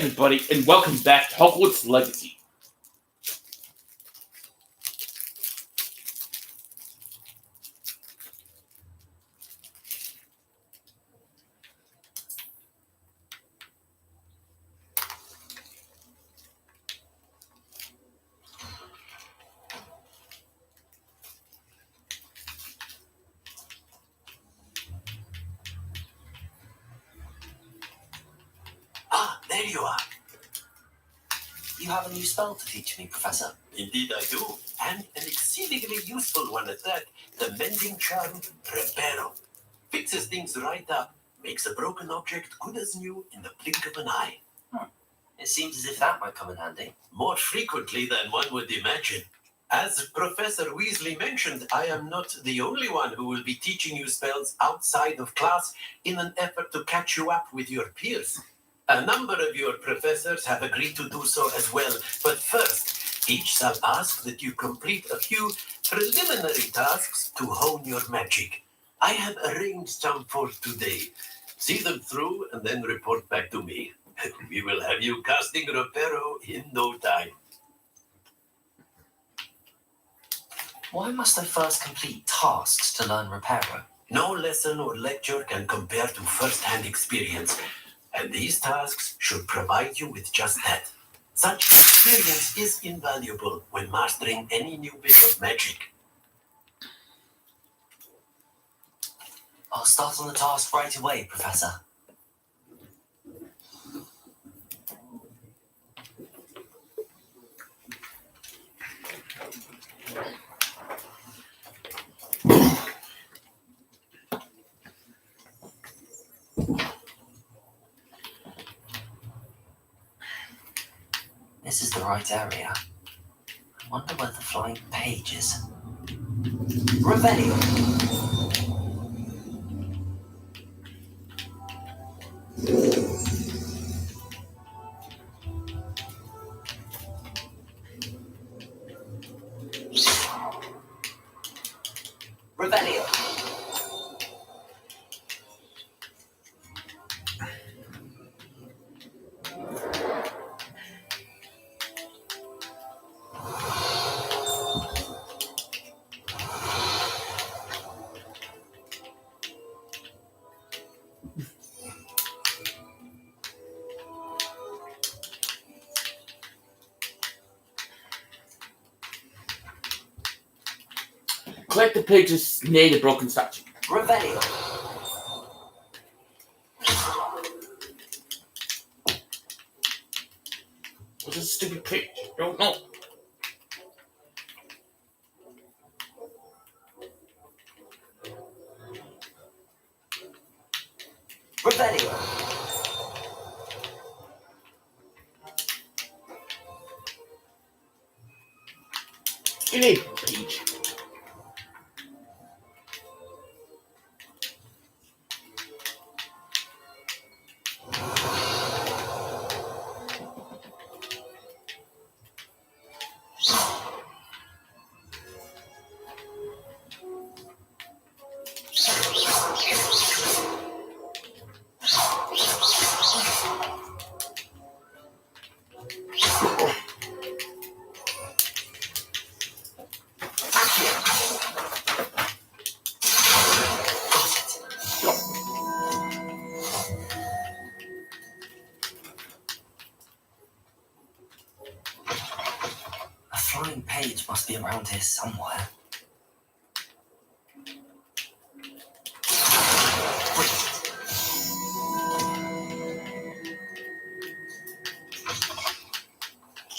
everybody, and welcome back to Hogwarts Legacy. Ah, there you are. You have a new spell to teach me, Professor. Indeed I do, and an exceedingly useful one at that. The mending charm, Reparo. Fixes things right up, makes a broken object good as new in the blink of an eye. It seems as if that might come in handy. More frequently than one would imagine. As Professor Weasley mentioned, I am not the only one who will be teaching you spells outside of class in an effort to catch you up with your peers. A number of your professors have agreed to do so as well, but first, each shall ask that you complete a few preliminary tasks to hone your magic. I have arranged some for today. See them through and then report back to me. We will have you casting Reparo in no time. Why must I first complete tasks to learn Reparo? No lesson or lecture can compare to first-hand experience, and these tasks should provide you with just that. Such experience is invaluable when mastering any new bit of magic. I'll start on the task right away, Professor. This is the right area. I wonder where the flying page is. Revelio! Revelio! Collect the pages near the broken statue. Revelio! What's a stupid page? I don't know. Revelio! You need a page. A flying page must be around here somewhere.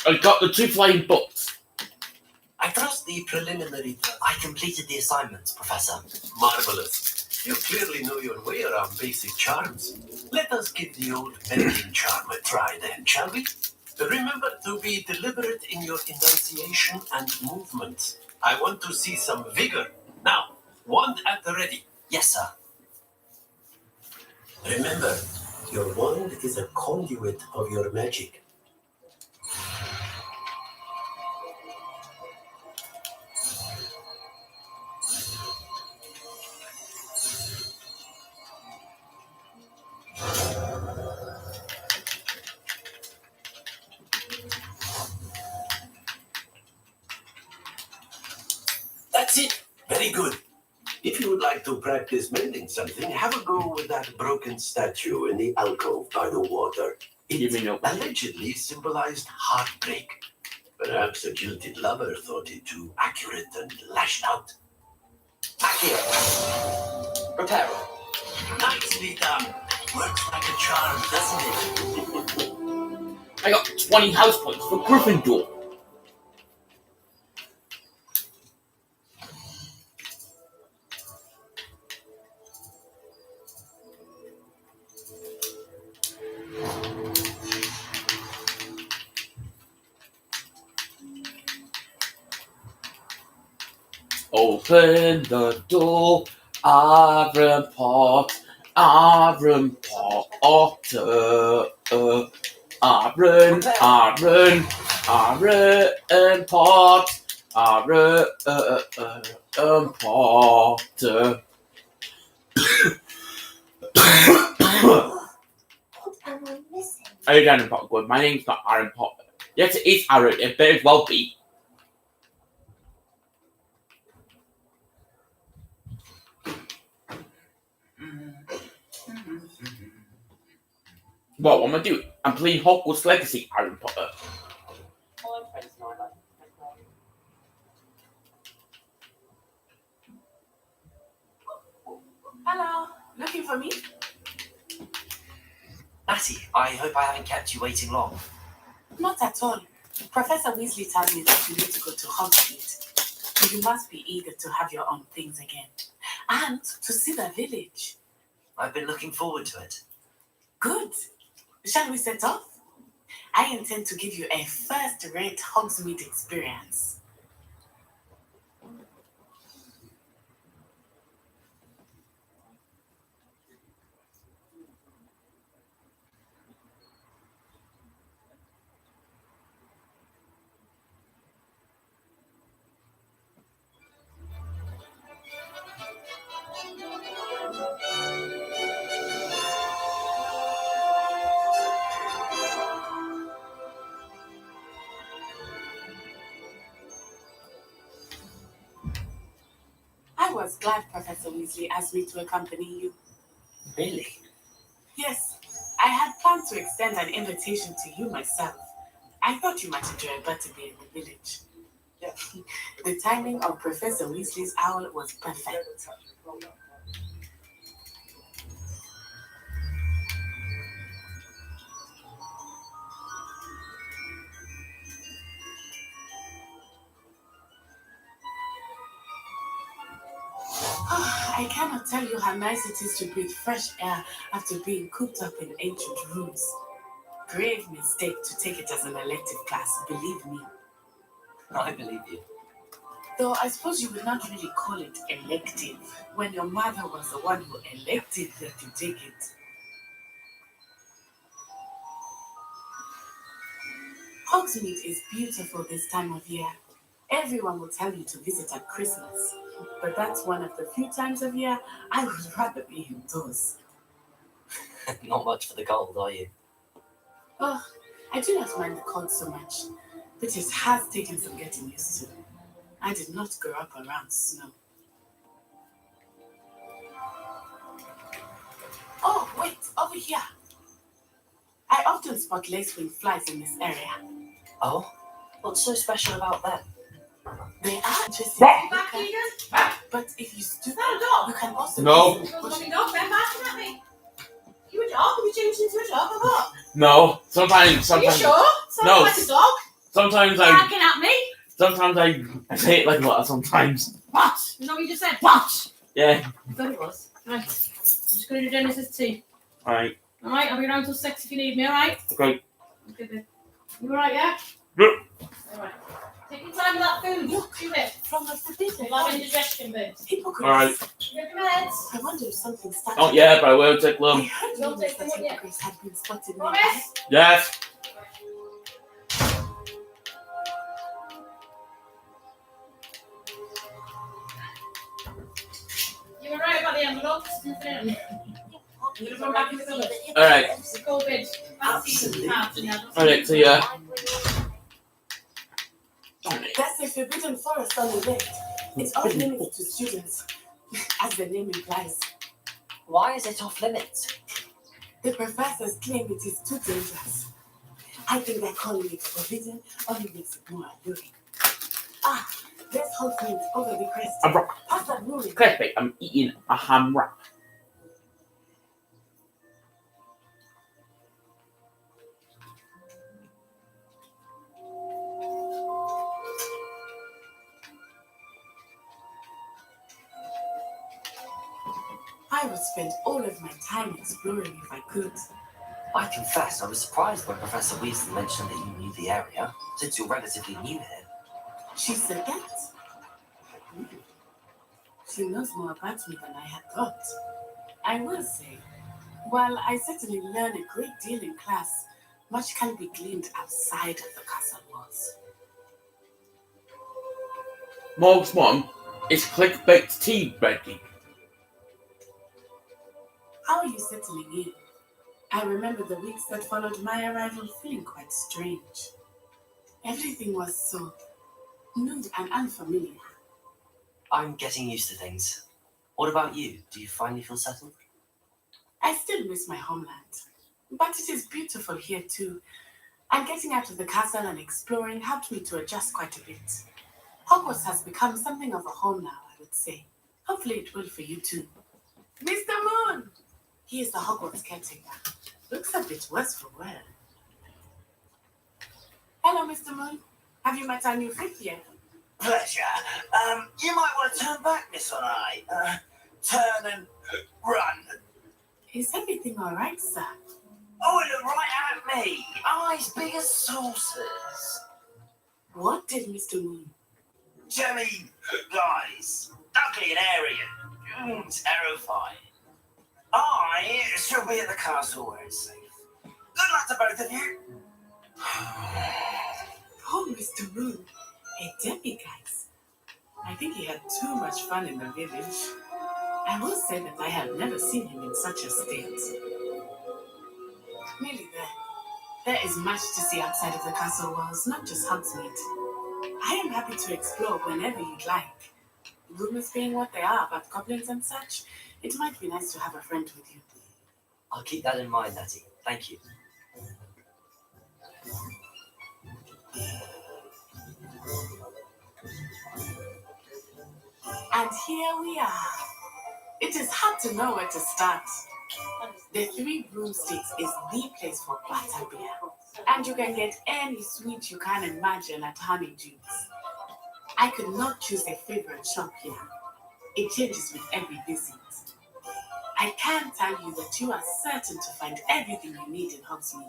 I got the 2 flying books. I trust the preliminary... I completed the assignments, Professor. Marvelous. You clearly know your way around basic charms. Let us give the old mending charm a try then, shall we? Remember to be deliberate in your enunciation and movements. I want to see some vigor. Now, wand at the ready. Yes, sir. Remember, your wand is a conduit of your magic. That's it. Very good. If you would like to practice mending something, have a go with that broken statue in the alcove by the water. Give me It no- allegedly symbolized heartbreak. Perhaps a jilted lover thought it too accurate and lashed out. Accio. Preparo. Nicely done. Works like a charm, doesn't it? I got 20 house points for Gryffindor. Open the door, Aaron Potter, Aaron Potter, Aaron Potter, Aaron Potter. What am I missing? Hey, Aaron Potter, good. My name's not Aaron Potter. Yes, it is Aaron. It may as well be. What am I doing? I'm playing Hogwarts Legacy, Aaron Potter. Hello, looking for me? Natty, I hope I haven't kept you waiting long. Not at all. Professor Weasley tells me that you need to go to Hogsmeade. You must be eager to have your own things again. And to see the village. I've been looking forward to it. Good. Shall we set off? I intend to give you a first-rate Hogsmeade experience. I was glad Professor Weasley asked me to accompany you. Really? Yes, I had planned to extend an invitation to you myself. I thought you might enjoy a birthday in the village. The timing of Professor Weasley's owl was perfect. I cannot tell you how nice it is to breathe fresh air after being cooped up in ancient rooms. Grave mistake to take it as an elective class, believe me. I believe you. Though I suppose you would not really call it elective when your mother was the one who elected that you take it. Hogsmeade is beautiful this time of year. Everyone will tell you to visit at Christmas, but that's one of the few times of year I would rather be indoors. Not much for the cold, are you? Oh, I do not mind the cold so much, but it has taken some getting used to. I did not grow up around snow. Oh, wait, over here. I often spot lacewing flies in this area. Oh? What's so special about them? They are interesting to look at, but if you stoop, you can also No. see the bush. You a dog? Are we changed into a dog or what? No, sometimes. Are you sure? Sounds No. like a dog. Sometimes Barking at me. I say it like a lot sometimes. What? You know what you just said? What? Yeah. I thought it was. Right. I'm just going to do Genesis 2. Alright. Alright, I'll be around till 6 if you need me, alright? Okay. Okay, babe. You alright, yeah? Yep. Alright. Take your time with that food. Look, Do it. from the forbidden Love forest. indigestion, babes. Hypocrites. Alright. You have your meds. I wonder if something started. Oh yeah, but I will take I them. heard Don't rumors take that them, yeah. hypocrites had been spotted nearby. Promise? Yes. You were right about the envelopes. Nothing. I'm going to run back in the cupboard. Alright. It's COVID. Vaccine cards in there. Alright, so yeah. That's the forbidden forest on the left. It's off limits to students, as the name implies. Why is it off limits? The professors claim it is too dangerous. I think that calling it forbidden only makes it more alluring. Ah, there's Hogsmeade over the crest. A rock. Pass that ruling. Crispy, I'm eating a ham wrap. I would spend all of my time exploring if I could. I confess I was surprised when Professor Weasley mentioned that you knew the area, since you're relatively new here. She said that? She knows more about me than I had thought. I will say, while I certainly learn a great deal in class, much can be gleaned outside of the castle walls. Morg's mom is clickbait tea ready. How are you settling in? I remember the weeks that followed my arrival feeling quite strange. Everything was so new and unfamiliar. I'm getting used to things. What about you? Do you finally feel settled? I still miss my homeland, but it is beautiful here too. And getting out of the castle and exploring helped me to adjust quite a bit. Hogwarts has become something of a home now, I would say. Hopefully it will for you too. Mr. Moon! He is the Hogwarts caretaker. Looks a bit worse for wear. Hello, Mr. Moon. Have you met our new fifth yet? Pleasure. You might want to turn back, Miss Onai. Turn and run. Is everything all right, sir? Oh, look right at me. Eyes big as saucers. What did Mr. Moon? Jemmy, guys. Ugly and airy and terrifying. I shall be at the castle where it's safe. Good luck to both of you. Oh, Mr. Moon. A Debbie, guys. I think he had too much fun in the village. I will say that I have never seen him in such a state. Nearly there. There is much to see outside of the castle walls, not just Hogsmeade. I am happy to explore whenever you'd like. Rumors being what they are about goblins and such, it might be nice to have a friend with you. I'll keep that in mind, Natty. Thank you. And here we are. It is hard to know where to start. The Three Broomsticks is the place for butter beer. And you can get any sweet you can imagine at Honeydews. I could not choose a favorite shop here. It changes with every visit. I can tell you that you are certain to find everything you need in Hogsmeade.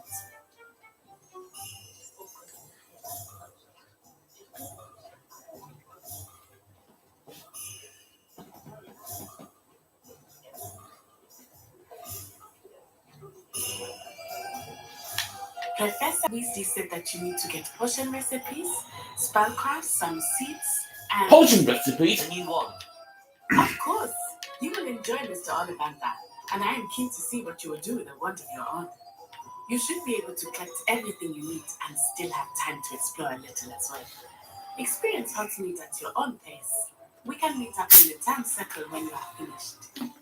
Professor Weasley said that you need to get potion recipes, spellcraft, some seeds, and... Potion recipes? The new one. Of course! You will enjoy Mr. Ollivander, and I am keen to see what you will do with a wand of your own. You should be able to collect everything you need and still have time to explore a little as well. Experience Hogsmeade at your own pace. We can meet up in the town circle when you are finished.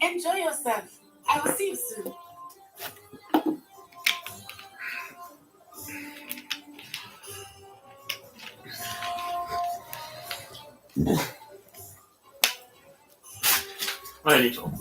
Enjoy yourself. I will see you soon. I need to.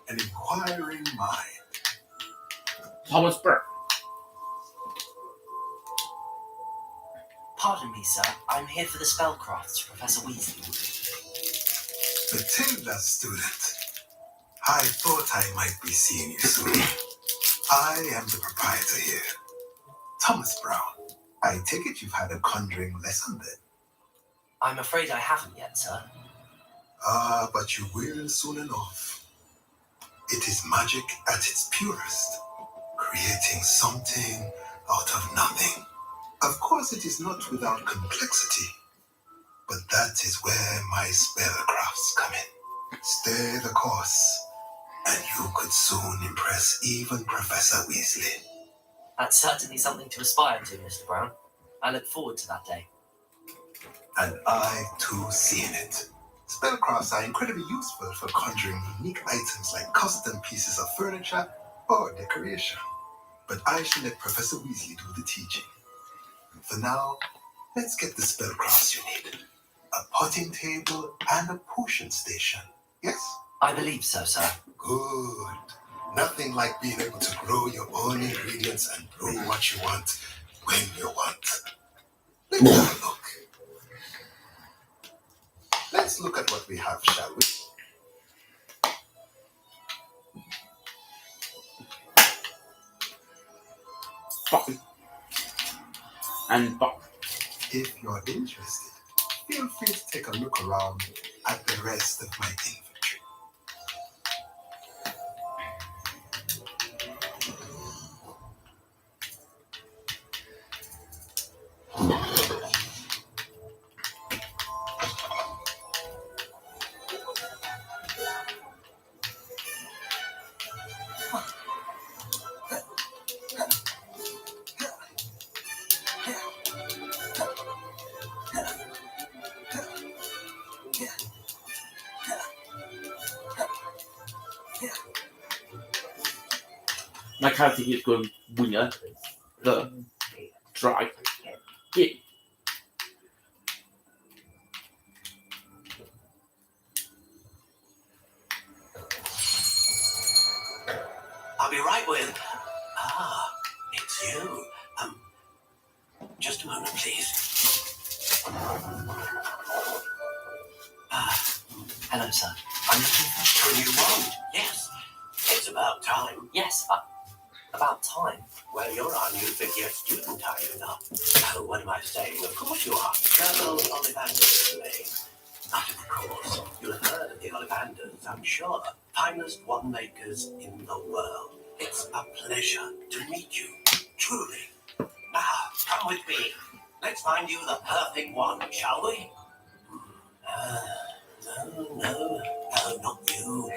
An inquiring mind. Thomas Burke. Pardon me, sir. I'm here for the spellcrafts, Professor Weasley. Matilda, student. I thought I might be seeing you soon. I am the proprietor here, Thomas Brown. I take it you've had a conjuring lesson then? I'm afraid I haven't yet, sir. But you will soon enough. It is magic at its purest, creating something out of nothing. Of course, it is not without complexity, but that is where my spellcrafts come in. Stay the course, and you could soon impress even Professor Weasley. That's certainly something to aspire to, Mr. Brown. I look forward to that day. And I, too, see in it. Spellcrafts are incredibly useful for conjuring unique items like custom pieces of furniture or decoration. But I shall let Professor Weasley do the teaching. For now, let's get the spellcrafts you need. A potting table and a potion station. Yes? I believe so, sir. Good. Nothing like being able to grow your own ingredients and brew what you want when you want. Let's have a look. Let's look at what we have, shall we? Fine. And If you're interested, feel free to take a look around at the rest of my inventory. my character is going winner. The try. Yeah. I'll be right with. It's you. Just a moment, please. Hello, sir. I'm looking for... A new wand? Yes. It's about time. Yes, about time. Well, you're our new fifth-year student, are you not? Oh, what am I saying? Of course you are. Colonel Ollivander's name. But of course, you'll have heard of the Ollivanders, I'm sure. Finest wand makers in the world. It's a pleasure to meet you, truly. Now, come with me. Let's find you the perfect one, shall we? No, not you.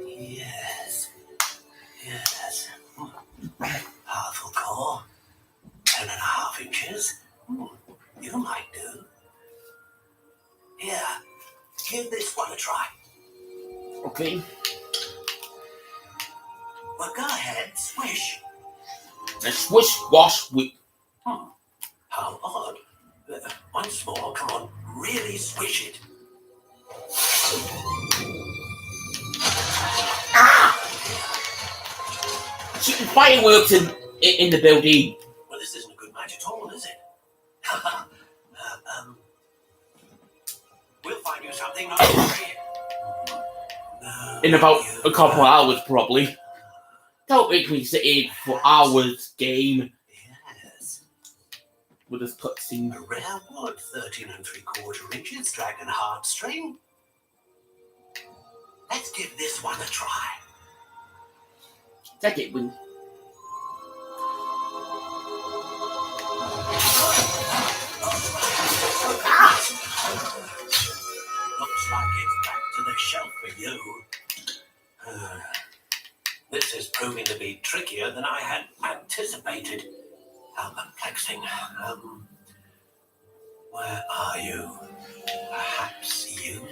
Yes. Powerful core. 10.5 inches. You might do. Here, give this one a try. Okay. Well, go ahead, swish. A swish wash with. How odd. Once more, come on, really swish it. Shooting fireworks in the building. Well, this isn't a good match at all, is it? We'll find you something, not to worry. No, In about you, a couple hours, probably. Don't make me sit in for hours game Yes. with this cutscene. A rare wood, 13 3/4 inches, dragon heartstring. Let's give this one a try. Take it, Win. Looks like it's back to the shelf for you. This is proving to be trickier than I had anticipated. How perplexing. Where are you? Perhaps you?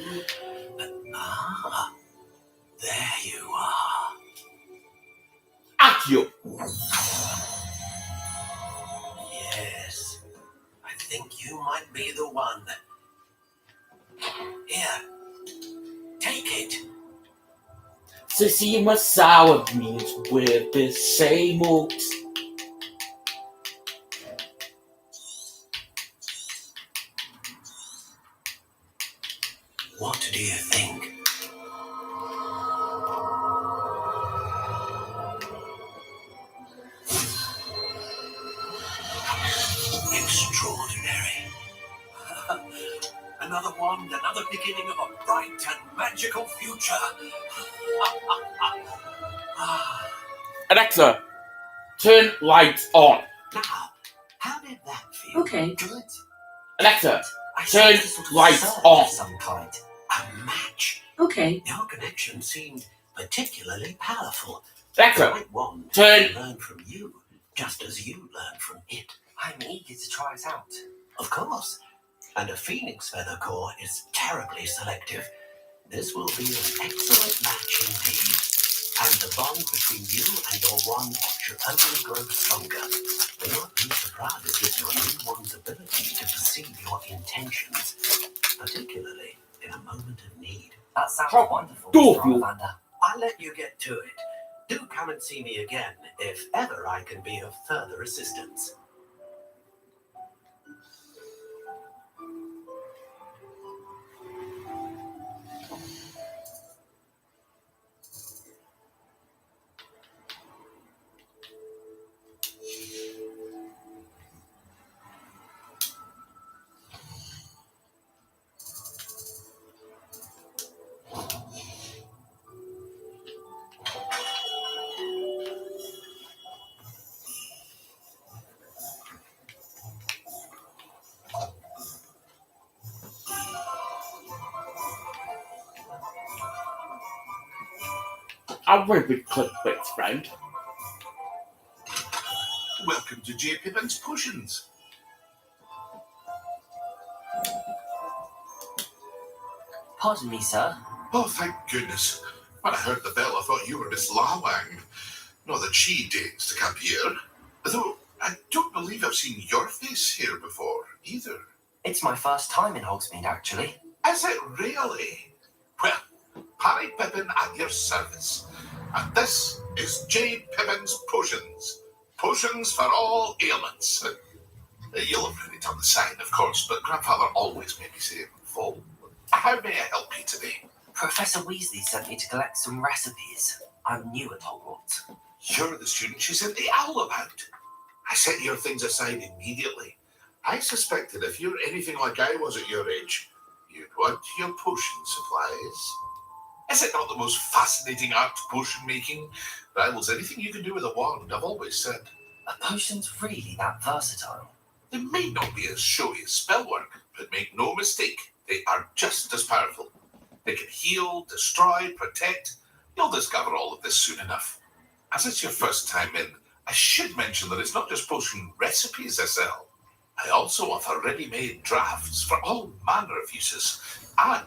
There you are. Accio. Yes, I think you might be the one. Here, take it. So see my sour means with the same old. do you think? Extraordinary. Another wand, another beginning of a bright and magical future. Alexa, turn lights on. Now, how did that feel? Okay. Good. Alexa, I turn sensed a sort of lights surge on. of some kind. A match. Okay. Your connection seemed particularly powerful. Alexa, The right wand turn- can learn from you, just as you learn from it. I'm eager to try it out. Of course. And a phoenix feather core is terribly selective. This will be an excellent match indeed. And the bond between you and your wand should only grow stronger. Do not be surprised at your new wand's ability to perceive your intentions, particularly in a moment of need. That sounds How wonderful, do Mr. you- Ollivander. I'll let you get to it. Do come and see me again if ever I can be of further assistance. I'm very big clickbait, friend. Welcome to J. Pippin's Potions. Pardon me, sir. Oh, thank goodness. When I heard the bell, I thought you were Miss Lawang. Not that she dares to come here. Though I don't believe I've seen your face here before, either. It's my first time in Hogsmeade, actually. Is it really? Well, Parry Pippin at your service. And this is J. Pippin's Potions. Potions for all ailments. You'll have read it on the sign, of course, but Grandfather always made me say it in full. How may I help you today? Professor Weasley sent me to collect some recipes. I'm new at Hogwarts. You're the student she sent the owl about. I set your things aside immediately. I suspected if you're anything like I was at your age, you'd want your potion supplies. Is it not the most fascinating art, potion making? Rivals anything you can do with a wand, I've always said. Are potions really that versatile? They may not be as showy as spellwork, but make no mistake, they are just as powerful. They can heal, destroy, protect. You'll discover all of this soon enough. As it's your first time in, I should mention that it's not just potion recipes I sell. I also offer ready-made drafts for all manner of uses, and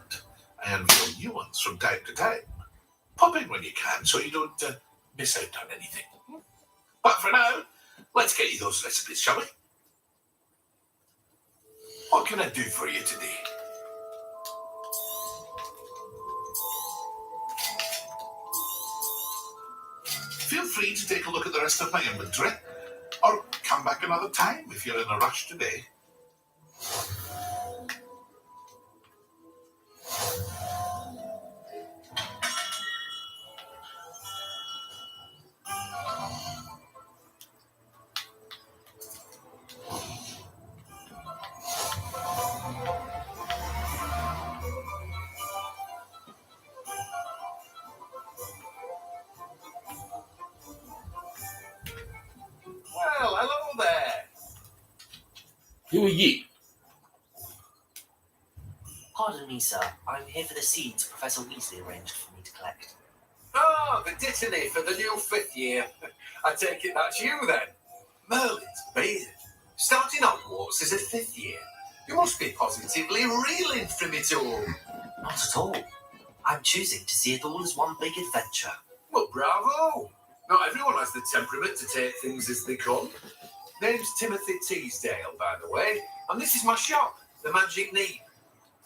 I unveil new ones from time to time. Pop in when you can so you don't miss out on anything. But for now, let's get you those recipes, shall we? What can I do for you today? Feel free to take a look at the rest of my inventory, or come back another time if you're in a rush today. Well, hello there. Who are you? Pardon me, sir. I'm here for the seeds Professor Weasley arranged for me to collect. Oh, the dittany for the new 5th year. I take it that's you then. Merlin's beard. Starting Hogwarts as a 5th year. You must be positively reeling from it all. Not at all. I'm choosing to see it all as one big adventure. Well, bravo. Not everyone has the temperament to take things as they come. Name's Timothy Teasdale, by the way, and this is my shop, the Magic Neep.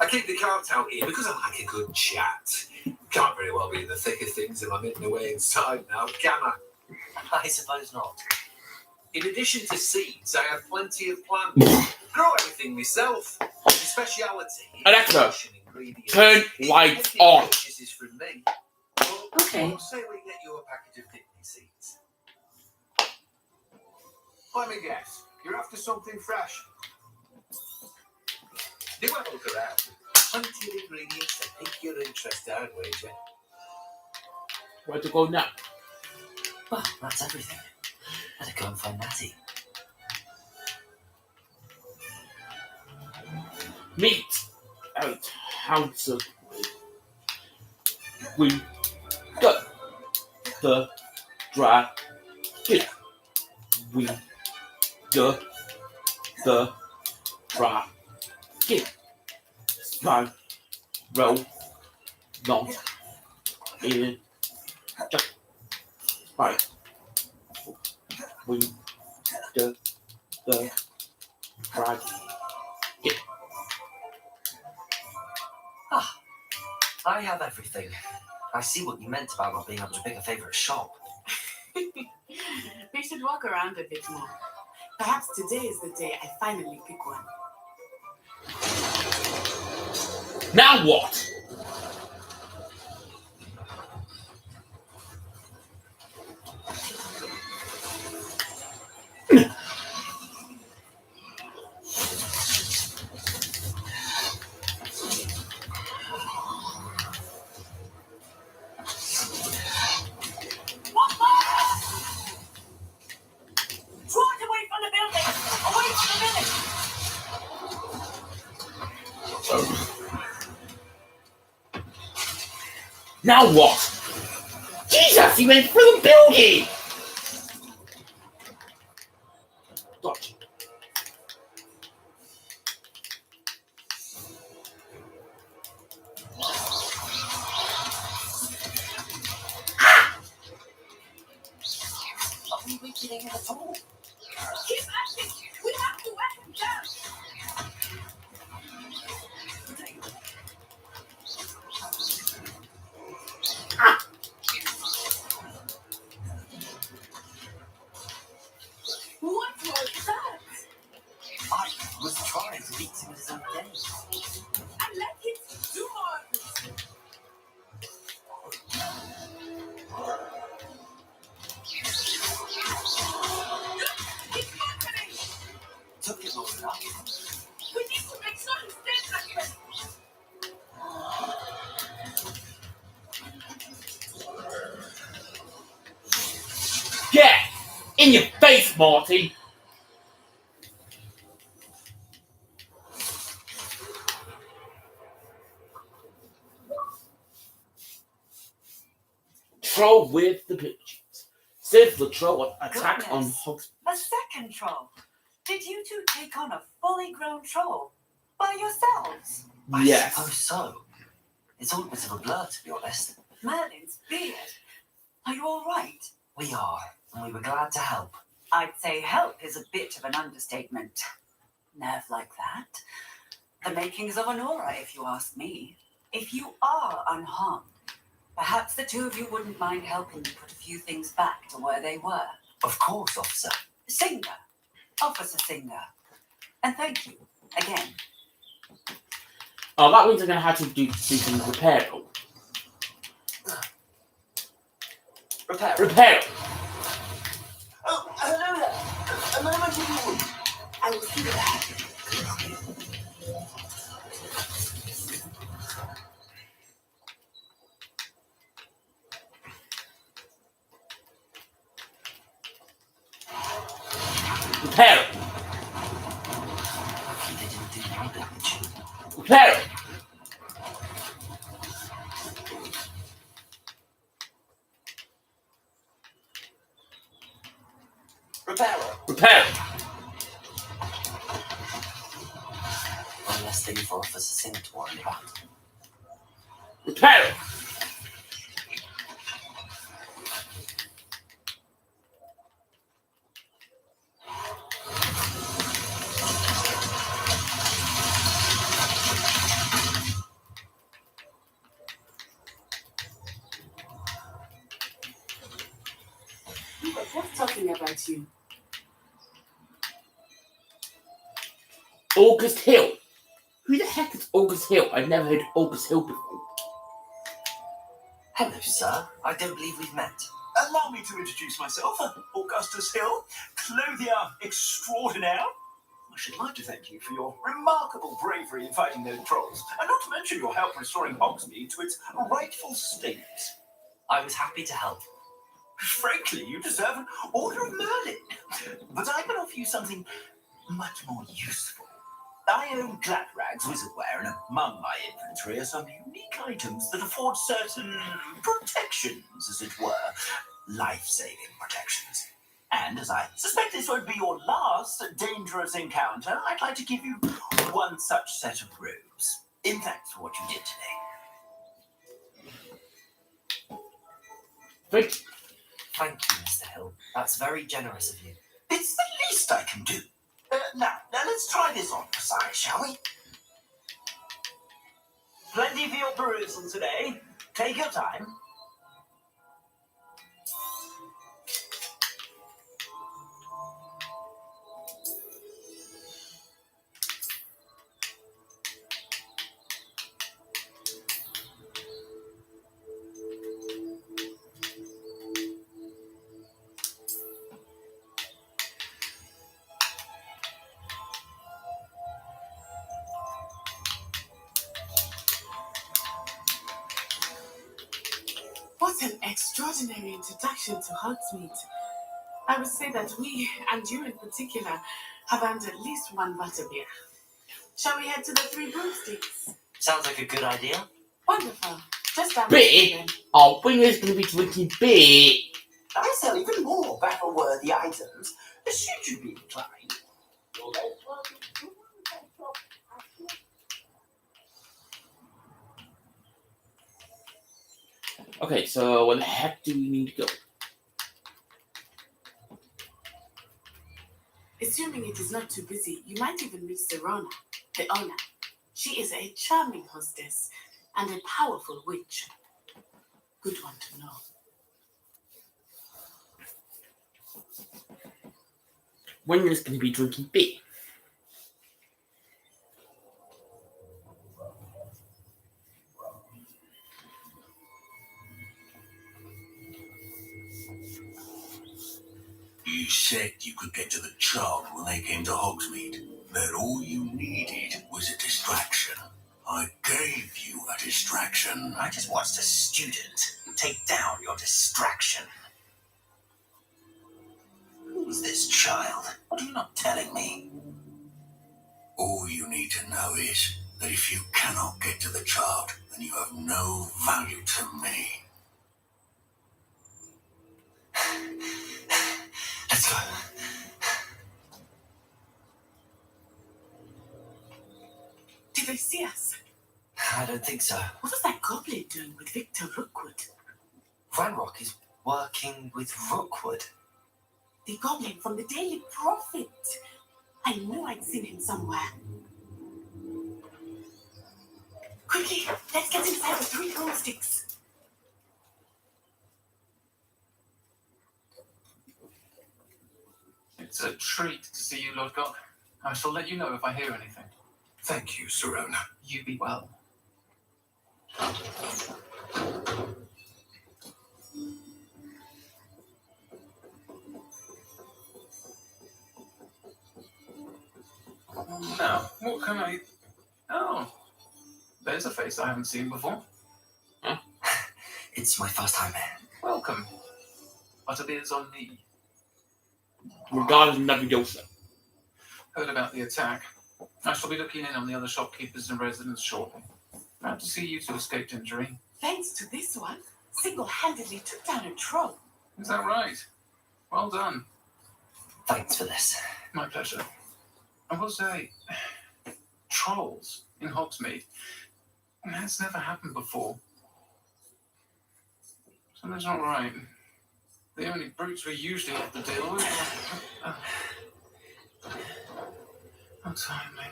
I keep the cart out here because I like a good chat. Can't very well be in the thick of things if I'm hidden away inside now, can I? I suppose not. In addition to seeds, I have plenty of plants. Grow everything myself. My speciality is Alexa, potioning previous. Turn lights on. Purchases from me. Okay. We'll say we get you a package of picnic seeds. Let me guess. You're after something fresh. Do have a look around. Plenty of ingredients to pique your interest, I'd wager. Where to go now? Well, that's everything. Better go and find Natty. Meet out house of we got the dragon. We got the dragon. Row not in just right. We got the dragon. Ah, I have everything. I see what you meant about not being able to pick a favourite shop. We should walk around a bit more. Perhaps today is the day I finally pick one. Now what? Trot away from the building! Away from the village! Now what? Jesus, he went through the building! Dodge. Are we reaching in at all? Keep acting! We have to wet him down! What was that? I was trying to beat him at his own game. And let him do more of it! It's happening! Took it long enough. We need to make sure he stays like this! Get in your face, Marty! Troll with the pigeons. Says the troll would attack on Goodness. Hogs. A second troll. Did you two take on a fully grown troll by yourselves? I Yes. suppose so. It's all a bit of a blur, to be honest. Merlin's beard. Are you all right? We are, and we were glad to help. I'd say help is a bit of an understatement. Nerve like that. The makings of an aura, if you ask me. If you are unharmed, perhaps the two of you wouldn't mind helping me put a few things back to where they were. Of course, officer. Singer. Officer Singer. And thank you, again. Oh, that means I'm going to have to do some repair. Repair. Repair! Oh, hello there. A moment if you would. I will see that. Repair! Hopefully they didn't do more damage. Repair! Repairer. Repair! One less thing for Officer Singer to worry about. Repair! We were just talking about you. August Hill. Who the heck is August Hill? I've never heard of August Hill before. Hello, sir. I don't believe we've met. Allow me to introduce myself, Augustus Hill, clothier extraordinaire. I should like to thank you for your remarkable bravery in fighting those trolls, and not to mention your help restoring Hogsmeade to its rightful state. I was happy to help. Frankly, you deserve an Order of Merlin. But I can offer you something much more useful. I own Gladrag's wizardware, and among my inventory are some unique items that afford certain protections, as it were. Life-saving protections. And as I suspect this won't be your last dangerous encounter, I'd like to give you one such set of robes. In thanks for what you did today. Thank you, Mr. Hill. That's very generous of you. It's the least I can do. Now, let's try this on for size, shall we? Plenty for your perusal today. Take your time. What an extraordinary introduction to Hogsmeade. I would say that we, and you in particular, have earned at least one butterbeer. Shall we head to the Three Broomsticks? Sounds like a good idea. Wonderful. Just down Beer? then. Oh, Winger's going to be drinking beer. I sell even more battle-worthy items, should you be inclined. Okay, so where the heck do we need to go? Assuming it is not too busy, you might even meet Serona, the owner. She is a charming hostess and a powerful witch. Good one to know. Winger's going to be drinking beer. You said you could get to the child when they came to Hogsmeade. That all you needed was a distraction. I gave you a distraction. I just watched a student take down your distraction. Who's this child? What are you not telling me? All you need to know is that if you cannot get to the child, then you have no value to me. Let's go. Did they see us? I don't think so. What was that goblin doing with Victor Rookwood? Ranrock is working with Rookwood. The goblin from the Daily Prophet. I knew I'd seen him somewhere. Quickly, let's get inside the Three Broomsticks. It's a treat to see you, Lord Gok. I shall let you know if I hear anything. Thank you, Serona. You be well. Now, what can I... Oh, there's a face I haven't seen before. It's my first time here. Welcome. Butterbeer's on me. Regardless of Navigosa. Heard about the attack. I shall be looking in on the other shopkeepers and residents shortly. Glad to see you two escaped injury. Thanks to this one, single-handedly took down a troll. Is that right? Well done. Thanks for this. My pleasure. I will say, trolls in Hogsmeade. That's never happened before. Something's not right. The only brutes we usually have to deal with are... How timely.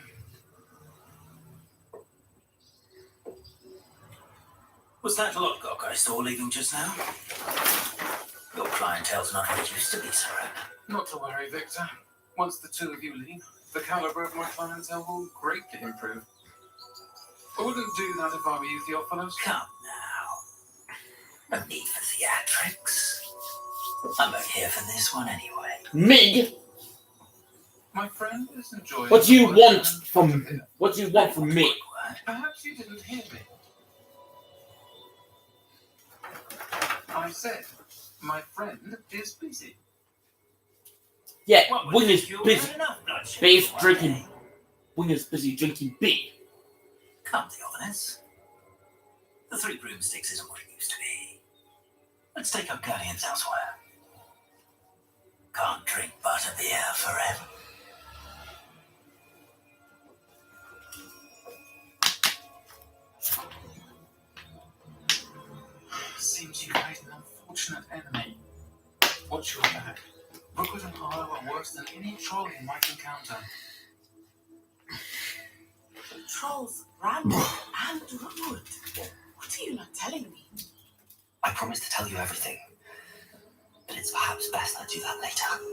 Was that Lodgok I saw leaving just now? Your clientele's not what it used to be, Serona. Not to worry, Victor. Once the two of you leave, the caliber of my clientele will greatly improve. I wouldn't do that if I were you, Theophilus. Come now. No need for theatrics. I'm not here for this one anyway. Me? My friend is enjoying. What do you the want work from? and- What do you want from me? Perhaps you didn't hear me. I said, my friend is busy. Yeah, What would Winger's you busy. had enough bloodshed Base for one drinking. day? Winger's busy drinking beer. Come, Theophilus. The Three Broomsticks isn't what it used to be. Let's take our guardians elsewhere. Can't drink butterbeer forever. Seems you made an unfortunate enemy. Watch your back. Rookwood and Harlow are worse than any troll you might encounter. Trolls, Randall, and Rookwood. What are you not telling me? I promise to tell you everything, but it's perhaps best I do that later.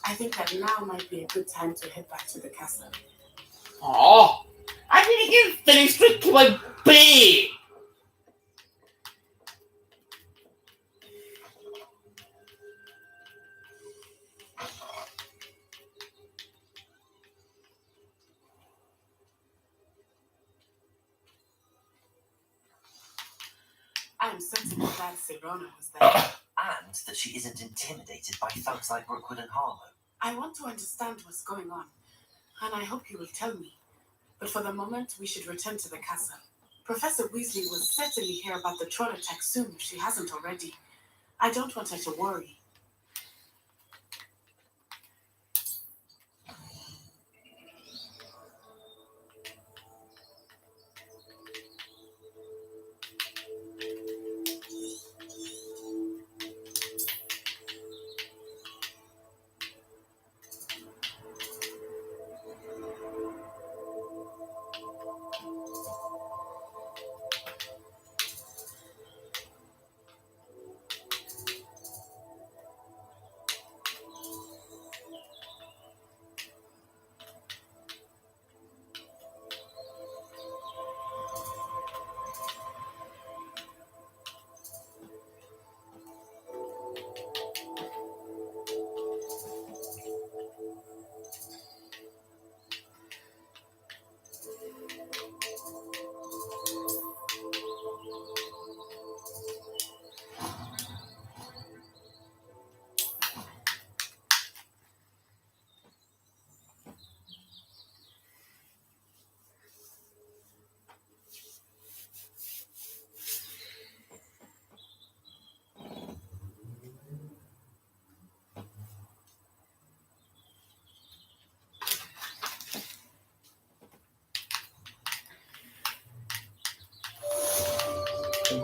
I think that now might be a good time to head back to the castle. Oh, I didn't get finished drinking my beer. I am certainly glad Sirona was there. And that she isn't intimidated by thugs like Rookwood and Harlow. I want to understand what's going on, and I hope you will tell me. But for the moment, we should return to the castle. Professor Weasley will certainly hear about the troll attack soon if she hasn't already. I don't want her to worry.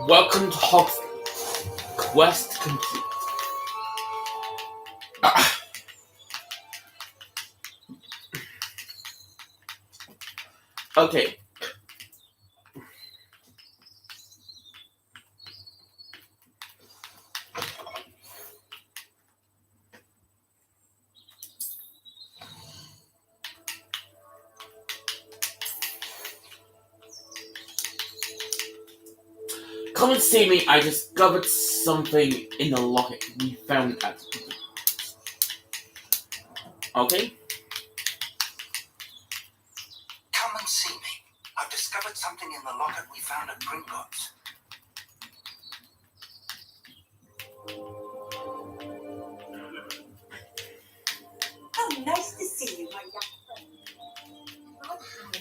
Welcome to Hogwarts. Quest complete. Okay. Come and see me. I discovered something in the locket we found at. Okay. Come and see me. I've discovered something in the locket we found at Gringotts. Oh, nice to see you, my young friend.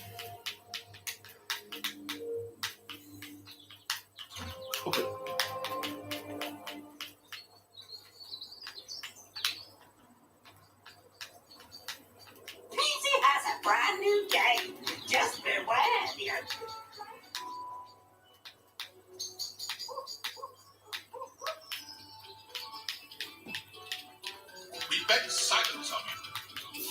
Okay. Peasy has a brand new game. Just beware the open. We beg silence of you.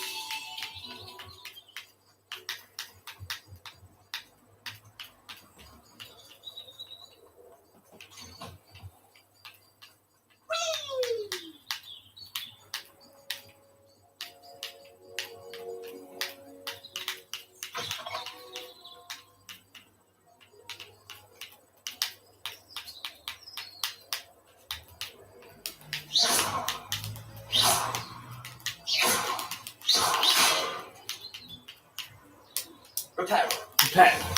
pen.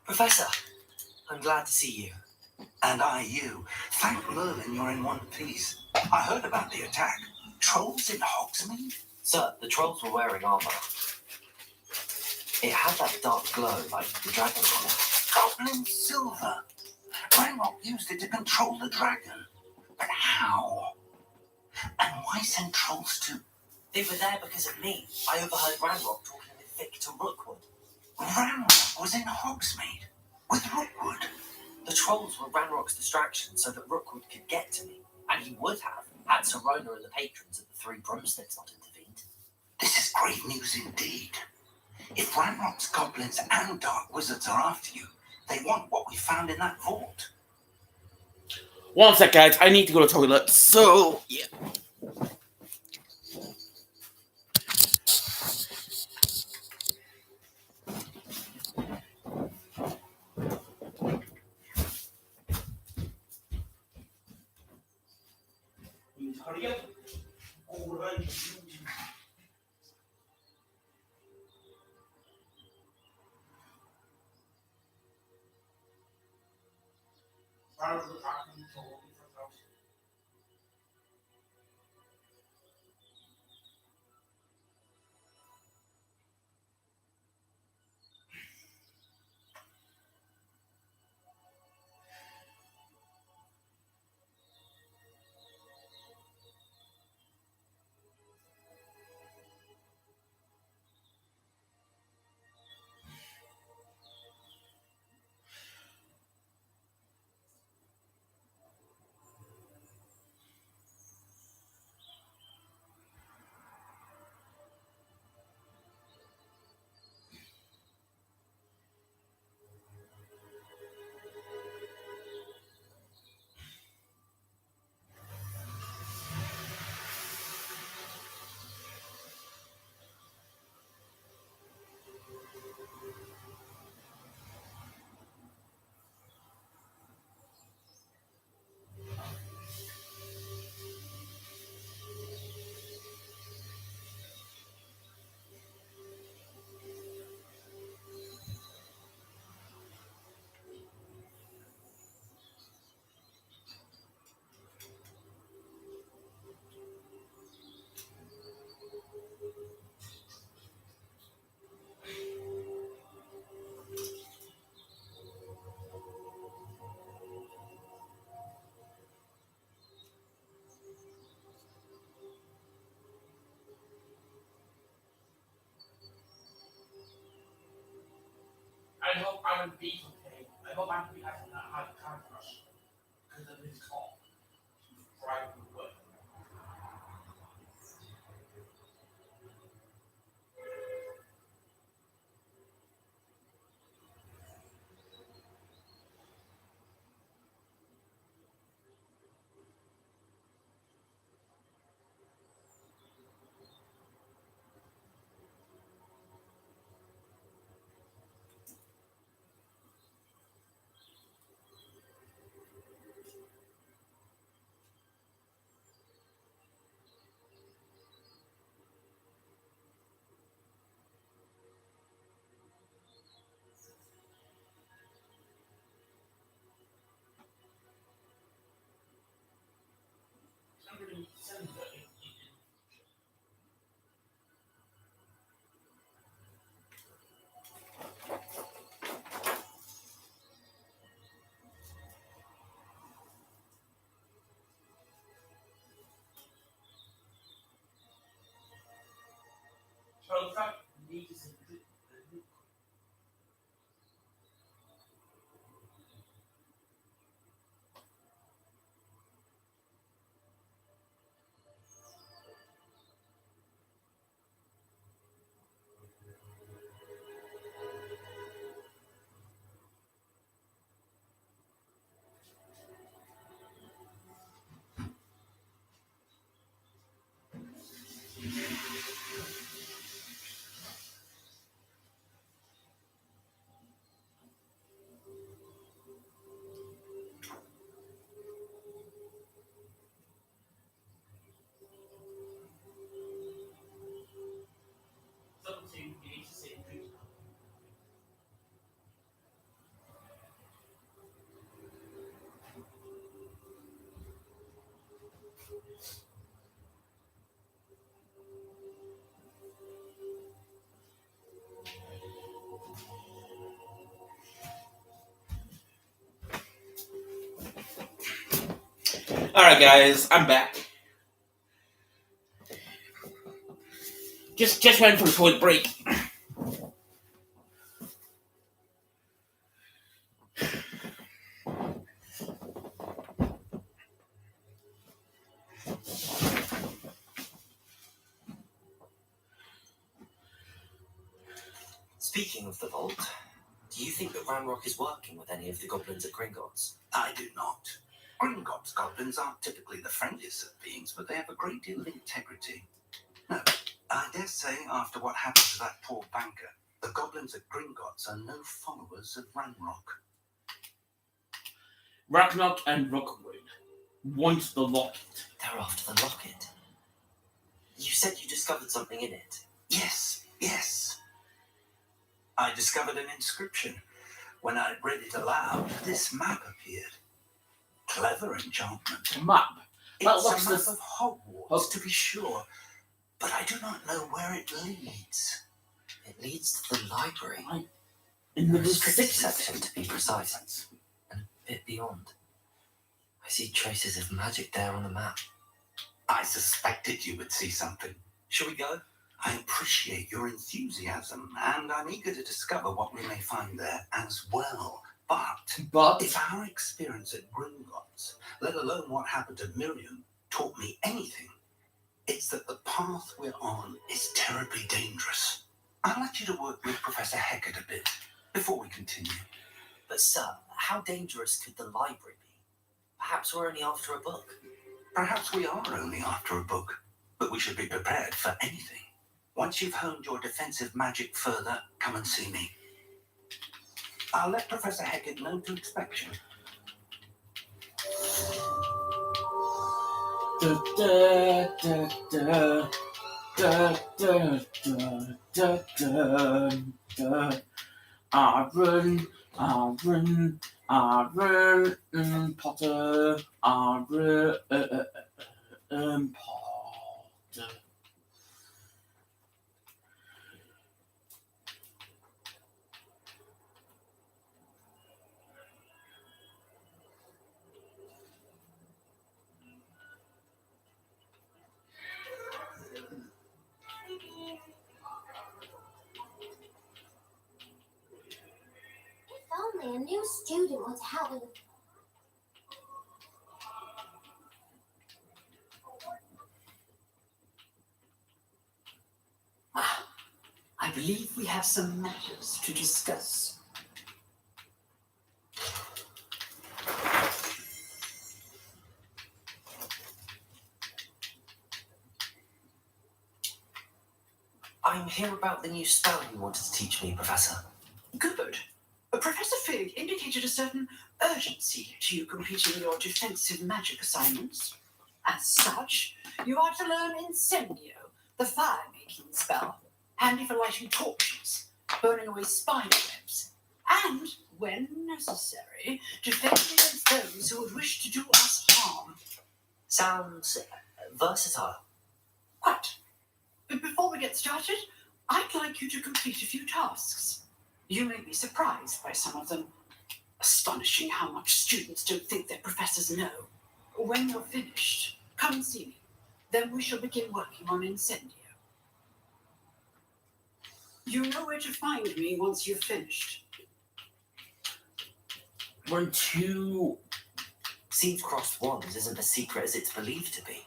Professor, I'm glad to see you. And I you. Thank Merlin you're in one piece. I heard about the attack. Trolls in Hogsmeade? Sir, the trolls were wearing armor. It had that dark glow like the dragon on it. Goblin silver. Ranrock used it to control the dragon. But how? And why send trolls to... They were there because of me. I overheard Ranrock talking with Victor Rookwood. Ranrock was in Hogsmeade with Rookwood. The trolls were Ranrock's distraction so that Rookwood could get to me. And he would have, had Serona and the patrons at the Three Broomsticks not intervened. This is great news indeed. If Ranrock's goblins and dark wizards are after you, they want what we found in that vault. One sec, guys. I need to go to the toilet. So, yeah. Hurry up. All right. I hope I will be okay. I hope I will be having a hard car crush because of his call. He's driving away. Somebody send the so the fact needs Alright, guys, I'm back. Just went for a toilet break. Speaking of the vault, do you think that Ranrock is working with any of the goblins at Gringotts? I do not. Gringotts goblins aren't typically the friendliest of beings, but they have a great deal of integrity. No, I dare say after what happened to that poor banker, the goblins at Gringotts are no followers of Ranrock. Ragnarok and Rookwood want the locket. They're after the locket. You said you discovered something in it. Yes. I discovered an inscription. When I read it aloud, this map appeared. Clever enchantment. Map. It's what's a map this? of Hogwarts, to be sure, but I do not know where it leads. It leads to the library. In the restricted restricted section, to be precise, and a bit beyond. I see traces of magic there on the map. I suspected you would see something. Shall we go? I appreciate your enthusiasm, and I'm eager to discover what we may find there as well. But if our experience at Gringotts, let alone what happened to Miriam, taught me anything, it's that the path we're on is terribly dangerous. I'd like you to work with Professor Hecat a bit before we continue. But sir, how dangerous could the library be? Perhaps we're only after a book. Perhaps we are only after a book, but we should be prepared for anything. Once you've honed your defensive magic further, come and see me. I'll let Professor Hecat know to expect you. Aaron, Potter, Potter. If only a new student were to help me with. I believe we have some matters to discuss. I'm here about the new spell you wanted to teach me, Professor. Good. Professor Fig indicated a certain urgency to you completing your defensive magic assignments. As such, you are to learn Incendio, the fire-making spell, handy for lighting torches, burning away spider webs, and, when necessary, defending against those who would wish to do us harm. Sounds versatile. Quite. But before we get started, I'd like you to complete a few tasks. You may be surprised by some of them. Astonishing how much students don't think their professors know. When you're finished, come and see me. Then we shall begin working on Incendio. You know where to find me once you've finished. When two Seeds crossed wands isn't as secret as it's believed to be.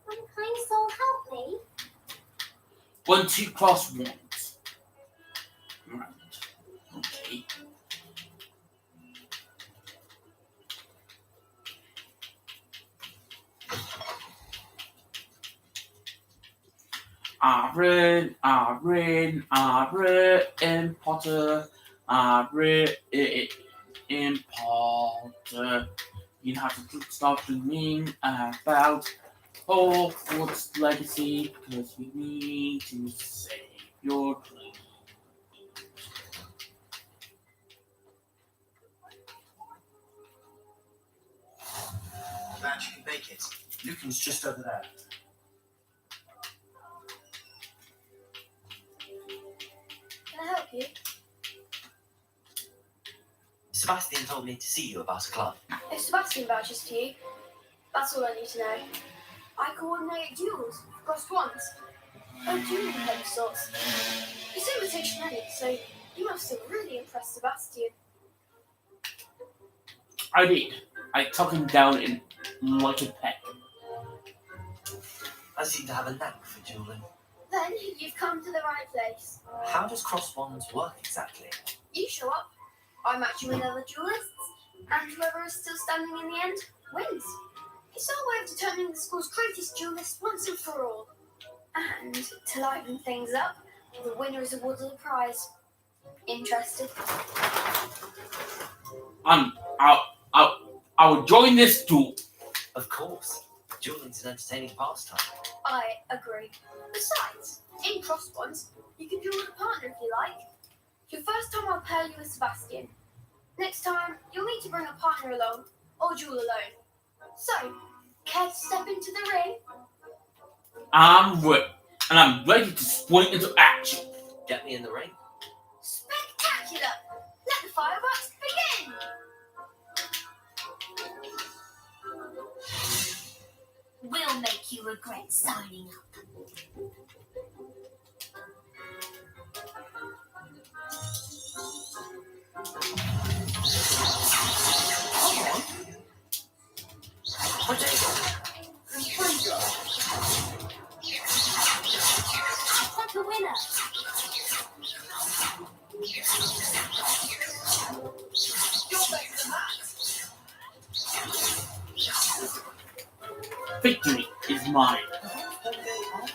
One kind soul help me. When two cross wands. Right. Okay. Aaron, Potter, in Potter. You have to start dreaming about Hogwarts legacy because you need to save your dream. Glad you can make it. Lucan's just over there. Can I help you? Sebastian told me to see you about a club. If Sebastian vouches for you, that's all I need to know. I coordinate duels, crossed ones. A duel club of sorts. It's invitation ready, so you must have really impressed Sebastian. I did. I took him down in like a pet. I seem to have a knack for dueling. Then you've come to the right place. How does cross wands work exactly? You show up, I match you with other duelists, and whoever is still standing in the end wins. It's our way of determining the school's greatest duelist once and for all. And to liven things up, the winner is awarded a prize. Interested? I will join this duel. Of course. Dueling's an entertaining pastime. I agree. Besides, in cross ones, you can duel with a partner if you like. Your first time I'll pair you with Sebastian. Next time, you'll need to bring a partner along, or duel alone. So, care to step into the ring? I'm ready to spring into action. Get me in the ring. Spectacular! Let the fireworks begin! We'll make you regret signing up. Like a winner. Victory is mine.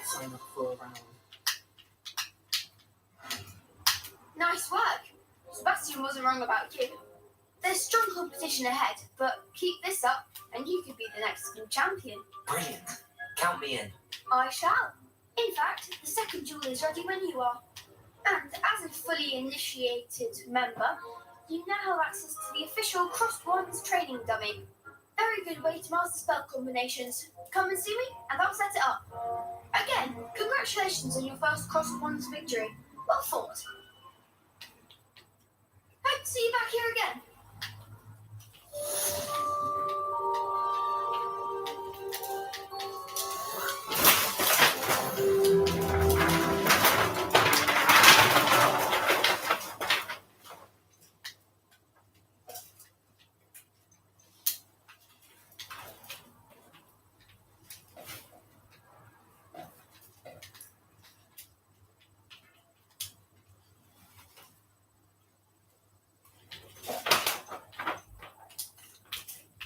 Sign up for a round. Nice work. Sebastian wasn't wrong about you. There's strong competition ahead, but keep this up and you could be the next school champion. Brilliant. Count me in. I shall. In fact, the second duel is ready when you are. And as a fully initiated member, you now have access to the official Crossed Wands training dummy. Very good way to master spell combinations. Come and see me and I'll set it up. Again, congratulations on your first Crossed Wands victory. Well fought. Hope to see you back here again.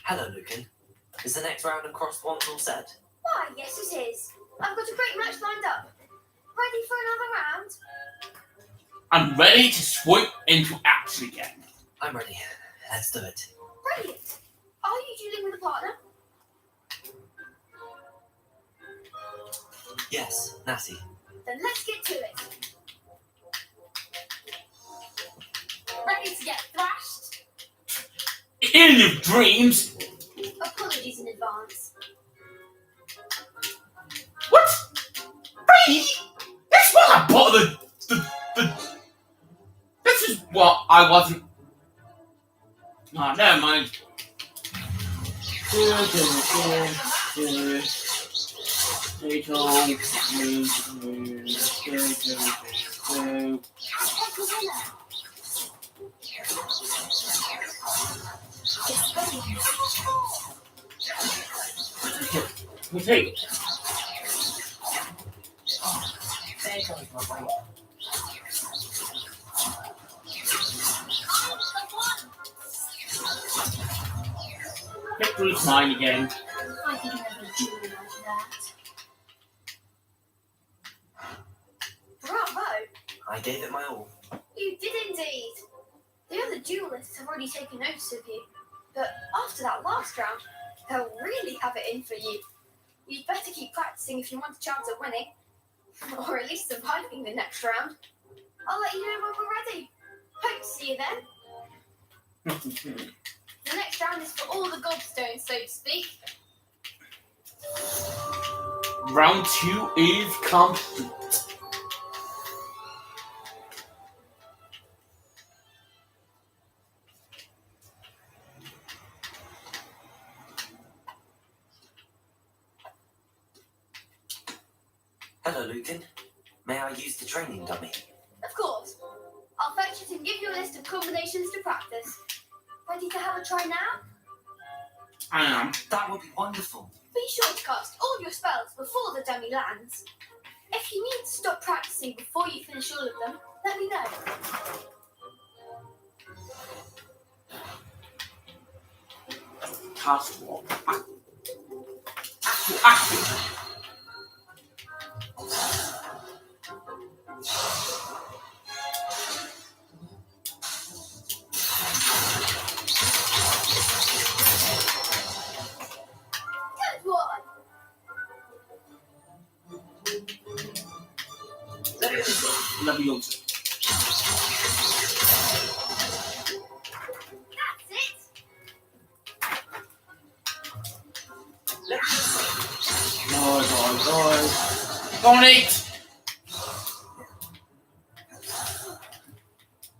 Hello, Lucan. Is the next round of crossed wands all set? Why, yes it is. I've got a great match lined up. Ready for another round? I'm ready to swoop into action again. I'm ready. Let's do it. Brilliant. Are you dueling with a partner? Yes, Natty. Then let's get to it. Ready to get thrashed? In your dreams. Apologies in advance. What? Really? That's what I bought the. This is what I wasn't. Oh, never mind. Okay. Victory's mine again. I could never do like that. Bravo! I gave it my all. You did indeed. The other duelists have already taken notice of you, but after that last round, they'll really have it in for you. You'd better keep practicing if you want a chance at winning, or at least surviving the next round. I'll let you know when we're ready. Hope to see you then. The next round is for all the gobstones, so to speak. Round 2 is complete. May I use the training dummy? Of course. I'll fetch it and give you a list of combinations to practice. Ready to have a try now? I am. That would be wonderful. Be sure to cast all your spells before the dummy lands. If you need to stop practicing before you finish all of them, let me know. Cast what? Good one. Leviosa. That's it. Guys. Go on, eat!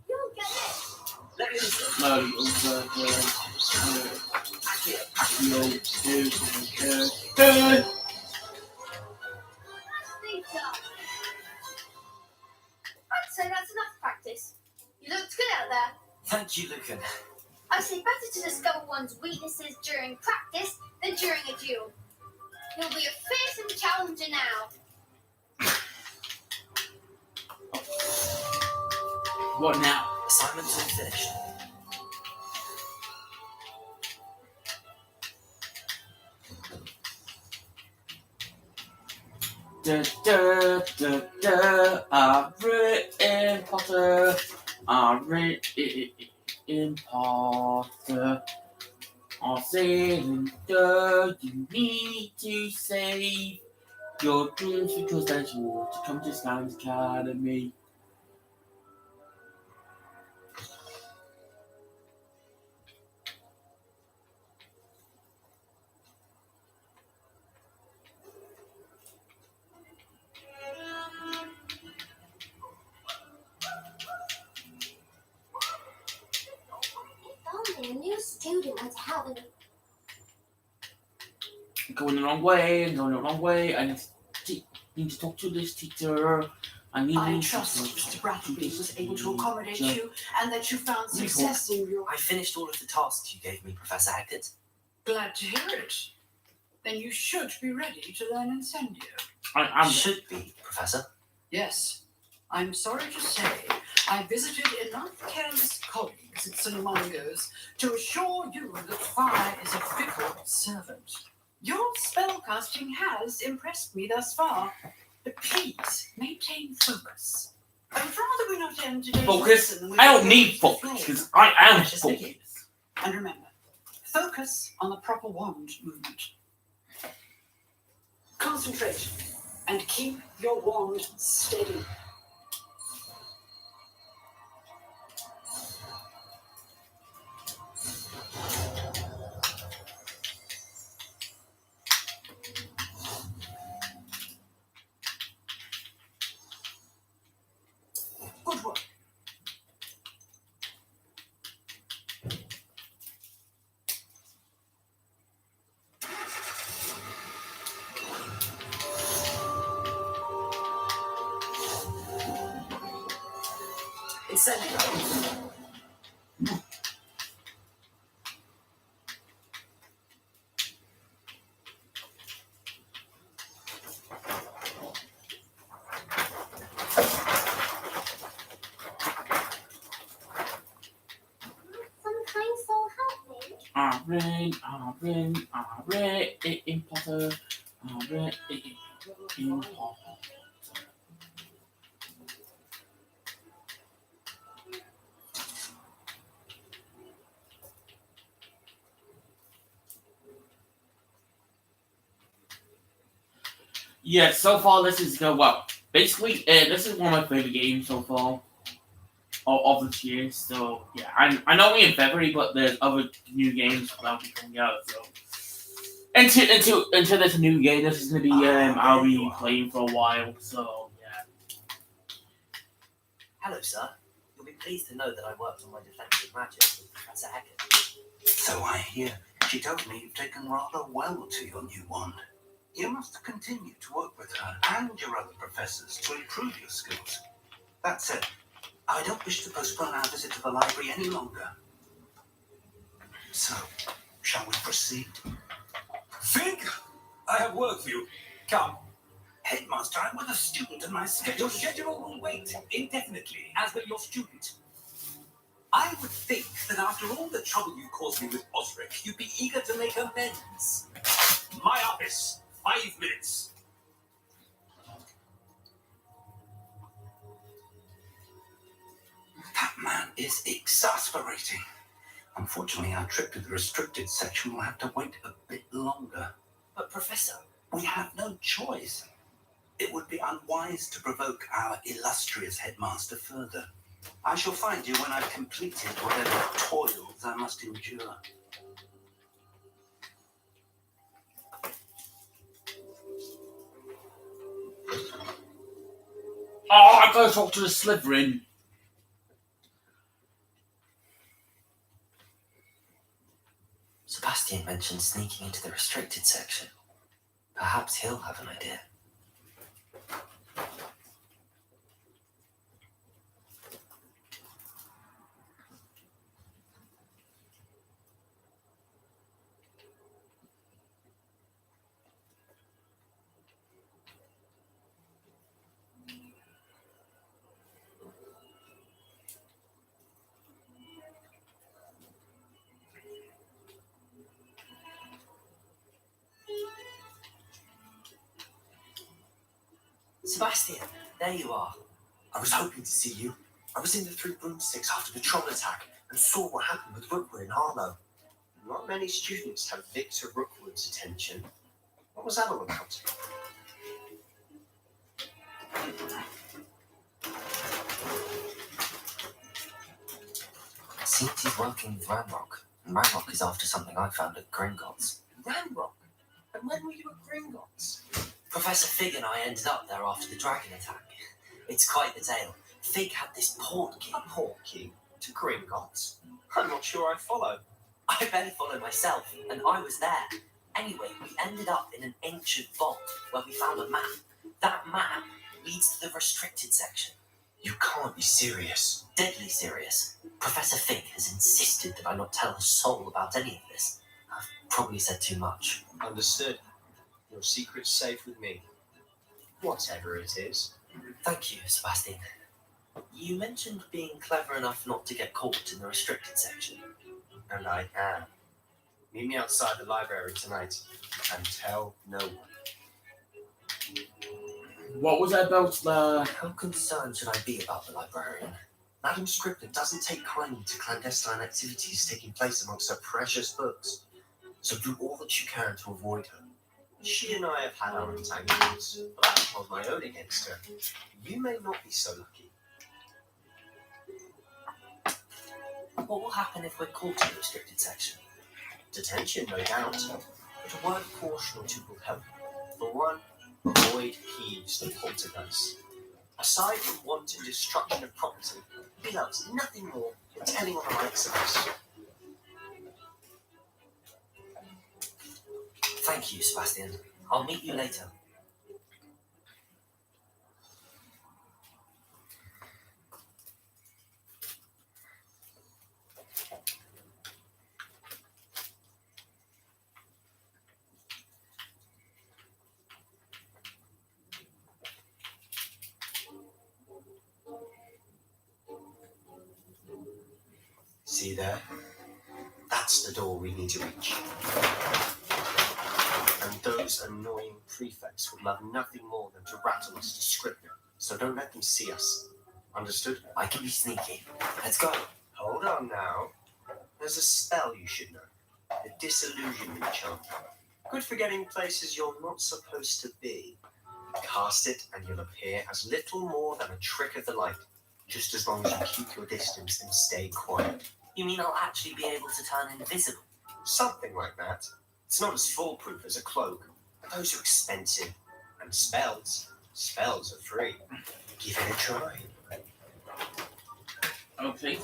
You'll get it. Leviosa. Nicely done. I'd say that's enough practice. You looked good out there. Thank you, Lucan. I say better to discover one's weaknesses during practice than during a duel. You'll be a fearsome challenger now. What now? Assignment's all finished. I've written Potter. I've written Potter. I'll say, you need to save your dreams because there's war to come to Science Academy. Only a new student at having Going the wrong way. I need to talk to this teacher. I trust Mr. Bradley was able to accommodate you and that you found success in your... I finished all of the tasks you gave me, Professor Hackett. Glad to hear it. Then you should be ready to learn Incendio. I should be, Professor. Yes. I'm sorry to say I visited enough careless colleagues at St. Mungo's to assure you that fire is a fickle servant. Your spellcasting has impressed me thus far, but please maintain focus. I would rather we not end today's Focus? lesson with I don't a need flame. focus because I am Just focused. begin. And remember, focus on the proper wand movement. Concentrate and keep your wand steady. Good work. Incendio. some kind soul help me. I read it in Potter. I read it in Potter. Yeah, so far this is well. Basically, this is one of my favorite games so far of this year. So yeah, I know we're in February, but there's other new games that'll be coming out. So into this new game, this is gonna be I'll be playing for a while. So yeah. Hello, sir. You'll be pleased to know that I worked on my defensive magic with Professor Hackett. So I hear. She tells me you've taken rather well to your new wand. You must continue to work with her and your other professors to improve your skills. That said, I don't wish to postpone our visit to the library any longer. So, shall we proceed? Fig, I have work for you. Come. Headmaster, I'm with a student and my schedule. Your schedule will wait indefinitely, as will your student. I would think that after all the trouble you caused me with Osric, you'd be eager to make amends. My office, 5 minutes. That man is exasperating. Unfortunately, our trip to the restricted section will have to wait a bit longer. But Professor, we have no choice. It would be unwise to provoke our illustrious headmaster further. I shall find you when I've completed whatever toils I must endure. Oh, I gotta talk to the Slytherin. Sebastian mentioned sneaking into the restricted section. Perhaps he'll have an idea. Sebastian, there you are. I was hoping to see you. I was in the Three Broomsticks after the troll attack and saw what happened with Rookwood in Harlow. Not many students have Victor Rookwood's attention. What was that all about? It seems he's working with Ranrock, and Ranrock is after something I found at Gringotts. Ranrock? And when were you at Gringotts? Professor Fig and I ended up there after the dragon attack. It's quite the tale. Fig had this port key. A port key? To Gringotts? I'm not sure I follow. I better follow myself, and I was there. Anyway, we ended up in an ancient vault where we found a map. That map leads to the restricted section. You can't be serious. Deadly serious. Professor Fig has insisted that I not tell a soul about any of this. I've probably said too much. Understood. Your secret's safe with me. Whatever it is. Thank you, Sebastian. You mentioned being clever enough not to get caught in the restricted section. And I am. Meet me outside the library tonight and tell no one. What was that about the... How concerned should I be about the librarian? Madam Scribner doesn't take kindly to clandestine activities taking place amongst her precious books. So do all that you can to avoid her. She and I have had our entanglements, but I've held my own against her. You may not be so lucky. What will happen if we're caught in the restricted section? Detention, no doubt, but a word caution or two will help. For one, avoid heaves and poltergeists. Aside from wanton destruction of property, he loves nothing more than telling on the likes of us. Thank you, Sebastian. I'll meet you later. See there? That's the door we need to reach. And those annoying prefects would love nothing more than to rattle us to Scribner. So don't let them see us. Understood? I can be sneaky. Let's go. Hold on now. There's a spell you should know. The disillusionment charm. Good for getting places you're not supposed to be. Cast it and you'll appear as little more than a trick of the light. Just as long as you keep your distance and stay quiet. You mean I'll actually be able to turn invisible? Something like that. It's not as foolproof as a cloak, but those are expensive. And spells are free. Give it a try. Okay.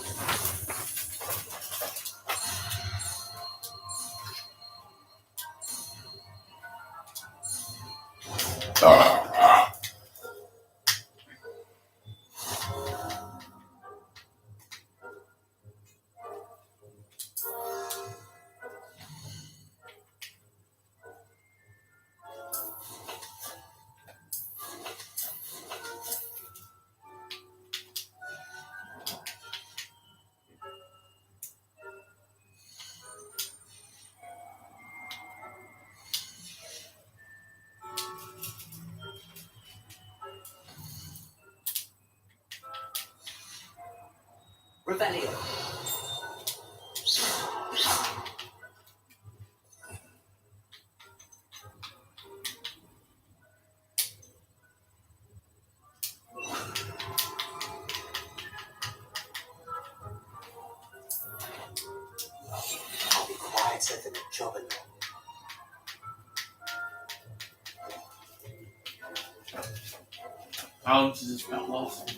Rebellion. I'll be quieter than a jobberknock. How much does this spell last?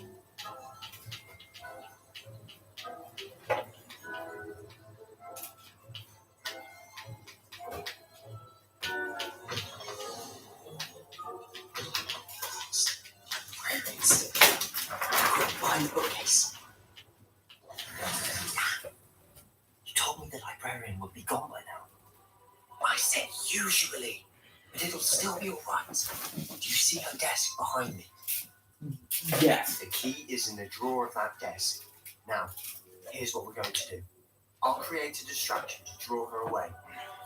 Behind the bookcase. You told me the librarian would be gone by now. I said usually, but it'll still be alright. Do you see her desk behind me? Yes. The key is in the drawer of that desk. Now, here's what we're going to do. I'll create a distraction to draw her away.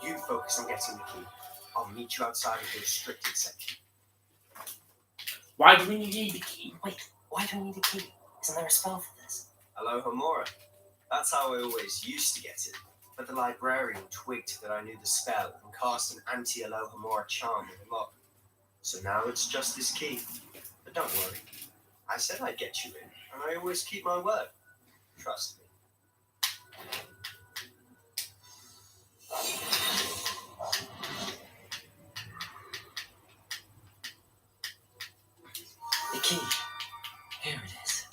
You focus on getting the key. I'll meet you outside of the restricted section. Why do we need the key? Wait, why do we need a key? Isn't there a spell for this? Alohomora. That's how I always used to get it. But the librarian twigged that I knew the spell and cast an anti-Alohomora charm with the lock. So now it's just this key. But don't worry. I said I'd get you in, and I always keep my word. Trust me. The key. Here it is.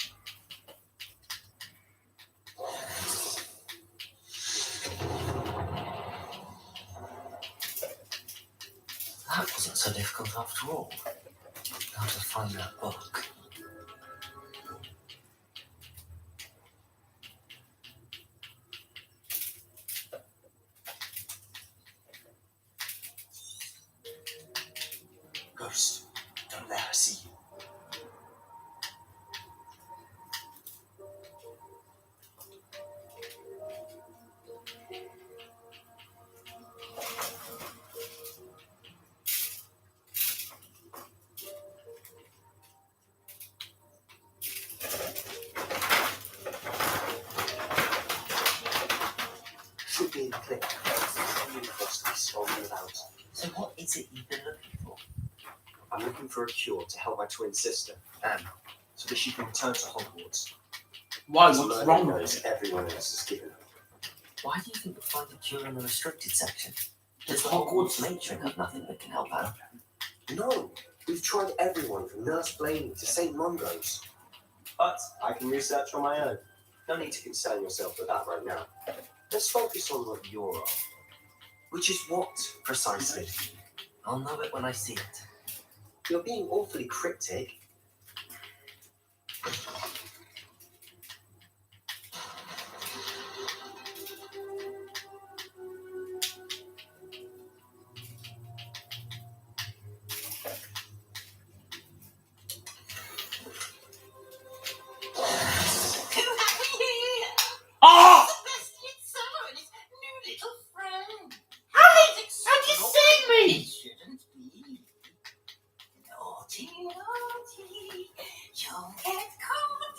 That wasn't so difficult after all. How to find that book. Ghost, don't let her see you. Should be in the clip. Something else to be stolen about. So what is it you've been looking for? I'm looking for a cure to help my twin sister, Anne, so that she can return to Hogwarts. Why? It's What's learning wrong with knows it? everyone else has given her. Why do you think we'll find a cure in the restricted section? Does the Hogwarts Hogwarts matron have nothing that can help out? No, we've tried everyone from Nurse Blaney to St. Mungo's. But I can research on my own. No need to concern yourself with that right now. Let's focus on what you're on. Which is what, precisely? I'll know it when I see it. You're being awfully cryptic. Oh! Naughty, naughty, you'll get caught.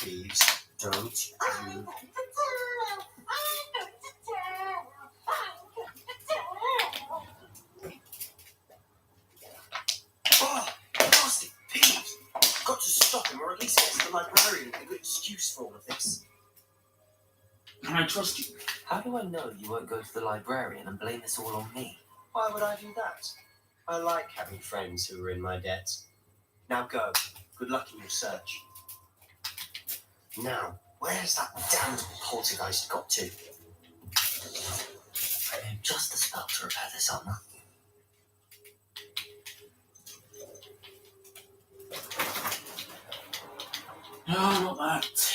Please don't you. Oh, nasty peeves! Got to stop him, or at least get to the librarian with a good excuse for all of this. Can I trust you? How do I know you won't go to the librarian and blame this all on me? Why would I do that? I like having friends who are in my debt. Now go. Good luck in your search. Now, where's that damned poltergeist got to? I know just the spell to repair this armor. No, not that.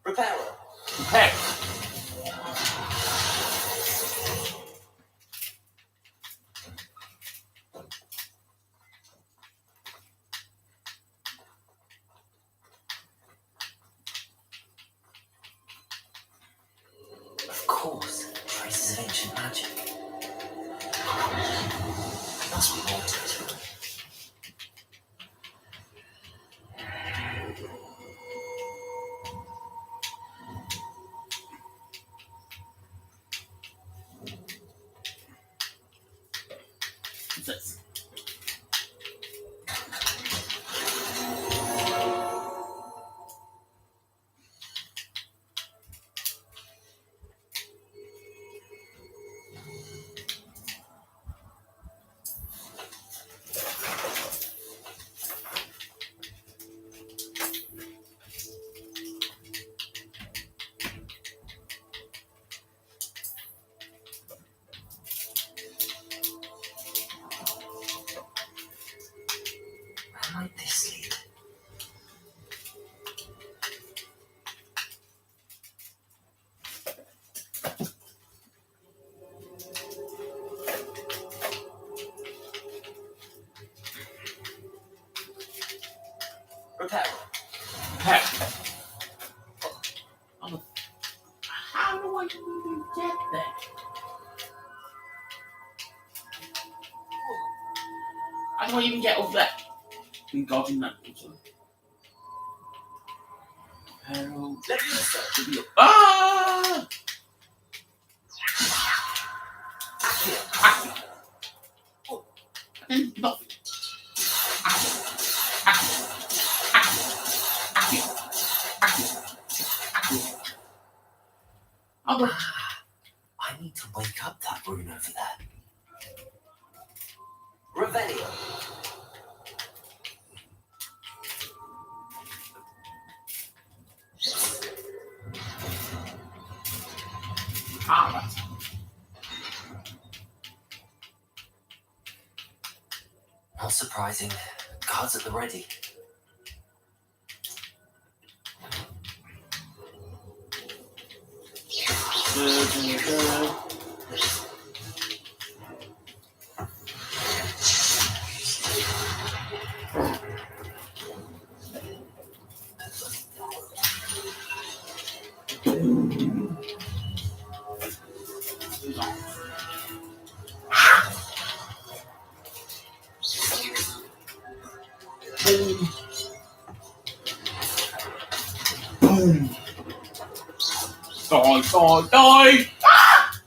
Prepare. Heck. Of course, traces of ancient magic. Must be more to it. What's this? Where might this lead? Prepare. Heck. How do I even get there? How do I even get over there? In God's name. Harold. Leviosa. Ah! Nothing. I need to wake up that rune over there. Revelio. Ah, Not surprising. Cards at the ready. Boom. Die, die, die! Ah!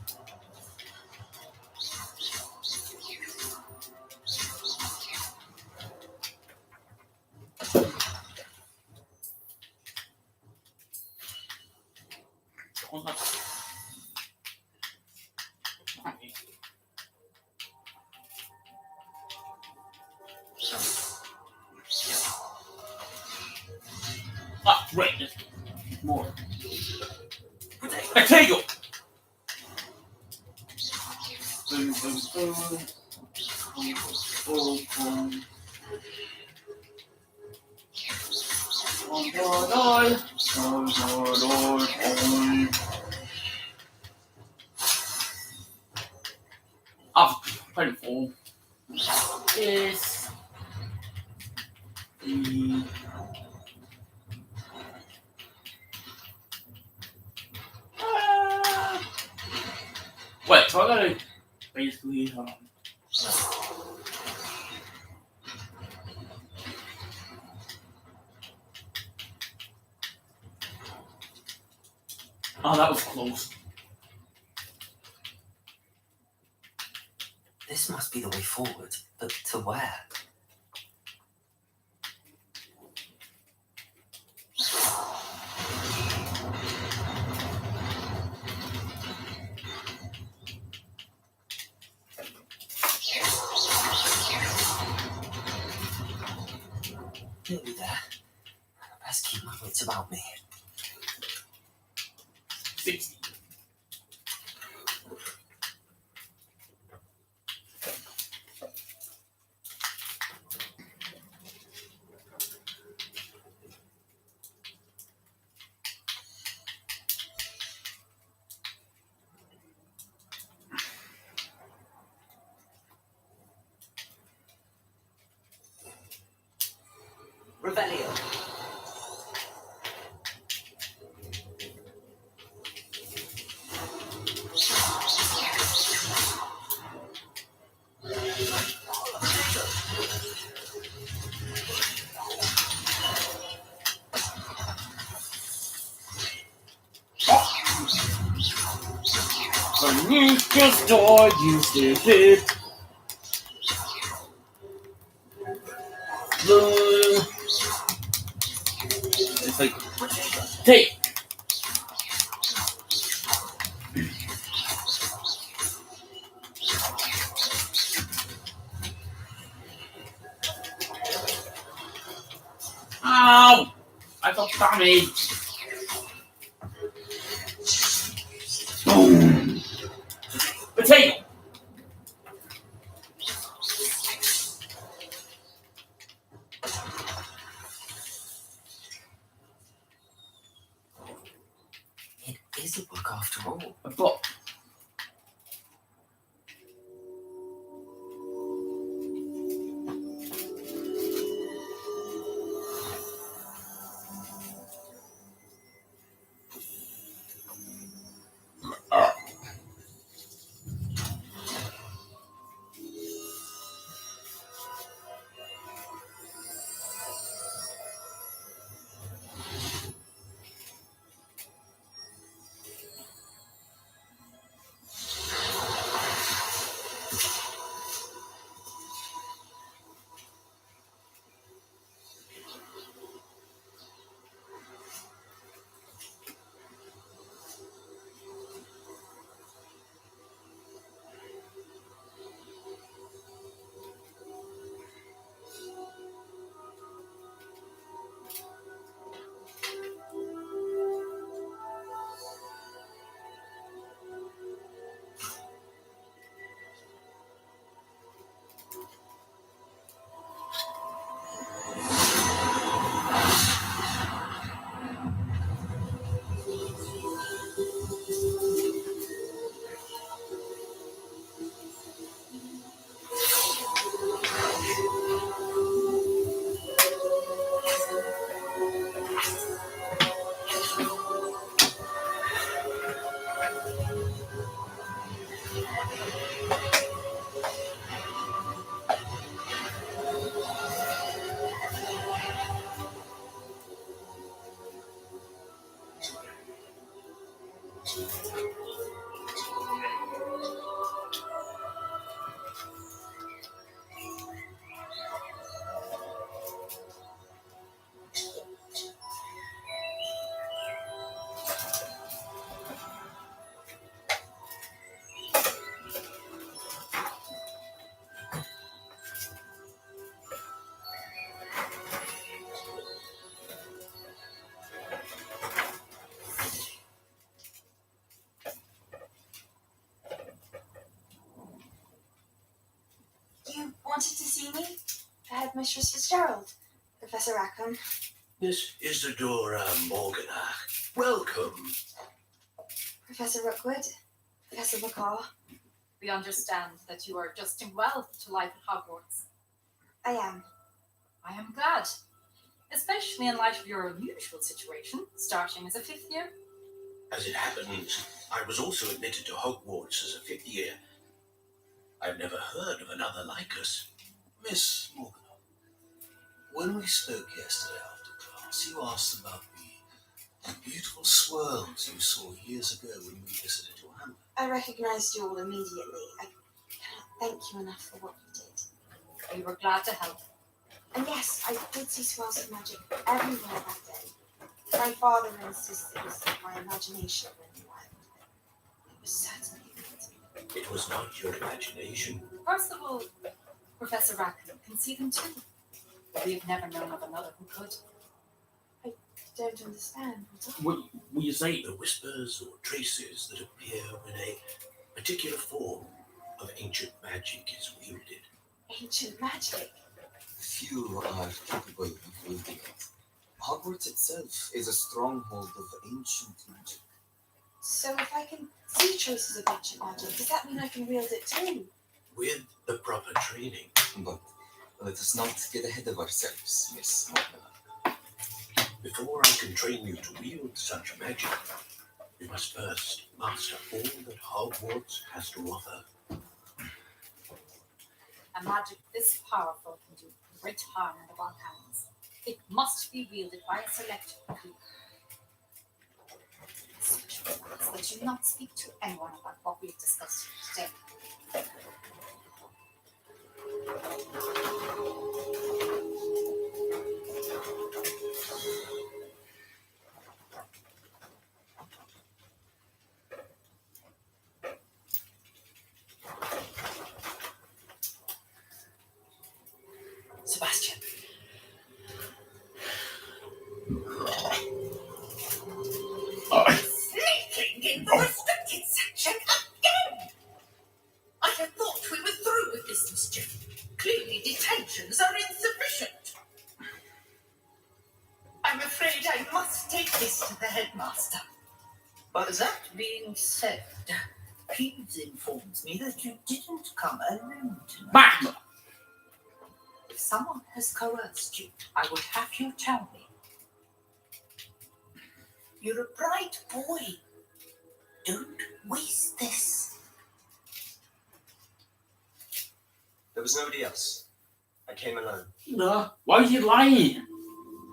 Ah, great. There's more. Potato! Boom, boom, boom. Boom, boom, boom. Die, die, die, die, die. I've played it all. This. The. Wait, so I gotta basically hold on. Oh, that was close. This must be the way forward, but to where? about me. 60. Revelio. Beneath your door, you stupid. It's like, take. Ow! I got damaged. Boom. Potato. It is a book after all. A book. You wanted to see me? Headmistress Fitzgerald. Professor Rackham. Miss Isadora Morganach, welcome. Professor Rookwood. Professor McCaw. We understand that you are adjusting well to life at Hogwarts. I am. I am glad, especially in light of your unusual situation, starting as a 5th year. As it happens, I was also admitted to Hogwarts as a 5th year. I've never heard of another like us. Miss Morgan, when we spoke yesterday after class, you asked about the beautiful swirls you saw years ago when we visited your hamlet. I recognised you all immediately. I cannot thank you enough for what you did. We were glad to help. And yes, I did see swirls of magic everywhere that day. My father insists it was my imagination running wild. It was certainly not. It was not your imagination. Percival, Professor Rackham can see them too. We've never known of another who could. I don't understand. What you say? The whispers or traces that appear when a particular form of ancient magic is wielded. Ancient magic. Few are capable of wielding it. Hogwarts itself is a stronghold of ancient magic. So if I can see traces of ancient magic, does that mean I can wield it too? With the proper training. But let us not get ahead of ourselves, Miss Morgana. Before I can train you to wield such magic, you must first master all that Hogwarts has to offer. A magic this powerful can do great harm in the wrong hands. It must be wielded by a select few. Such words that you not speak to anyone about what we've discussed today. Sebastian. Sneaking in the restricted section again! I had thought we were through with this mischief. Clearly detentions are insufficient. I'm afraid I must take this to the headmaster. But that being said, Peeves informs me that you didn't come alone tonight. Bam! If someone has coerced you, I would have you tell me. You're a bright boy. Don't waste this. There was nobody else. I came alone. No. Why are you lying?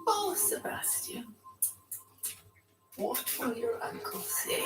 Oh, Sebastian. What will your uncle say?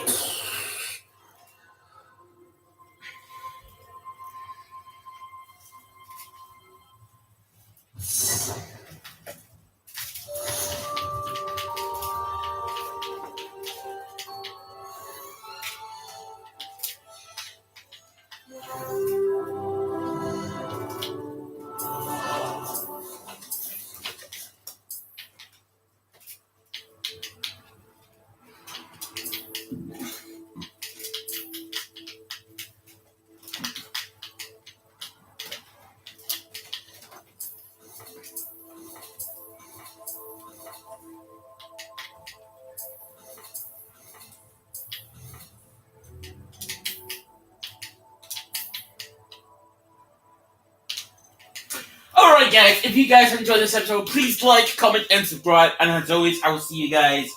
Alright guys, if you guys enjoyed this episode, please like, comment, and subscribe. And as always, I will see you guys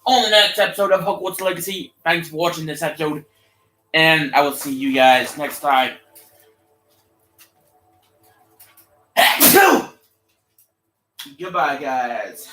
on the next episode of Hogwarts Legacy. Thanks for watching this episode. And I will see you guys next time. Goodbye guys.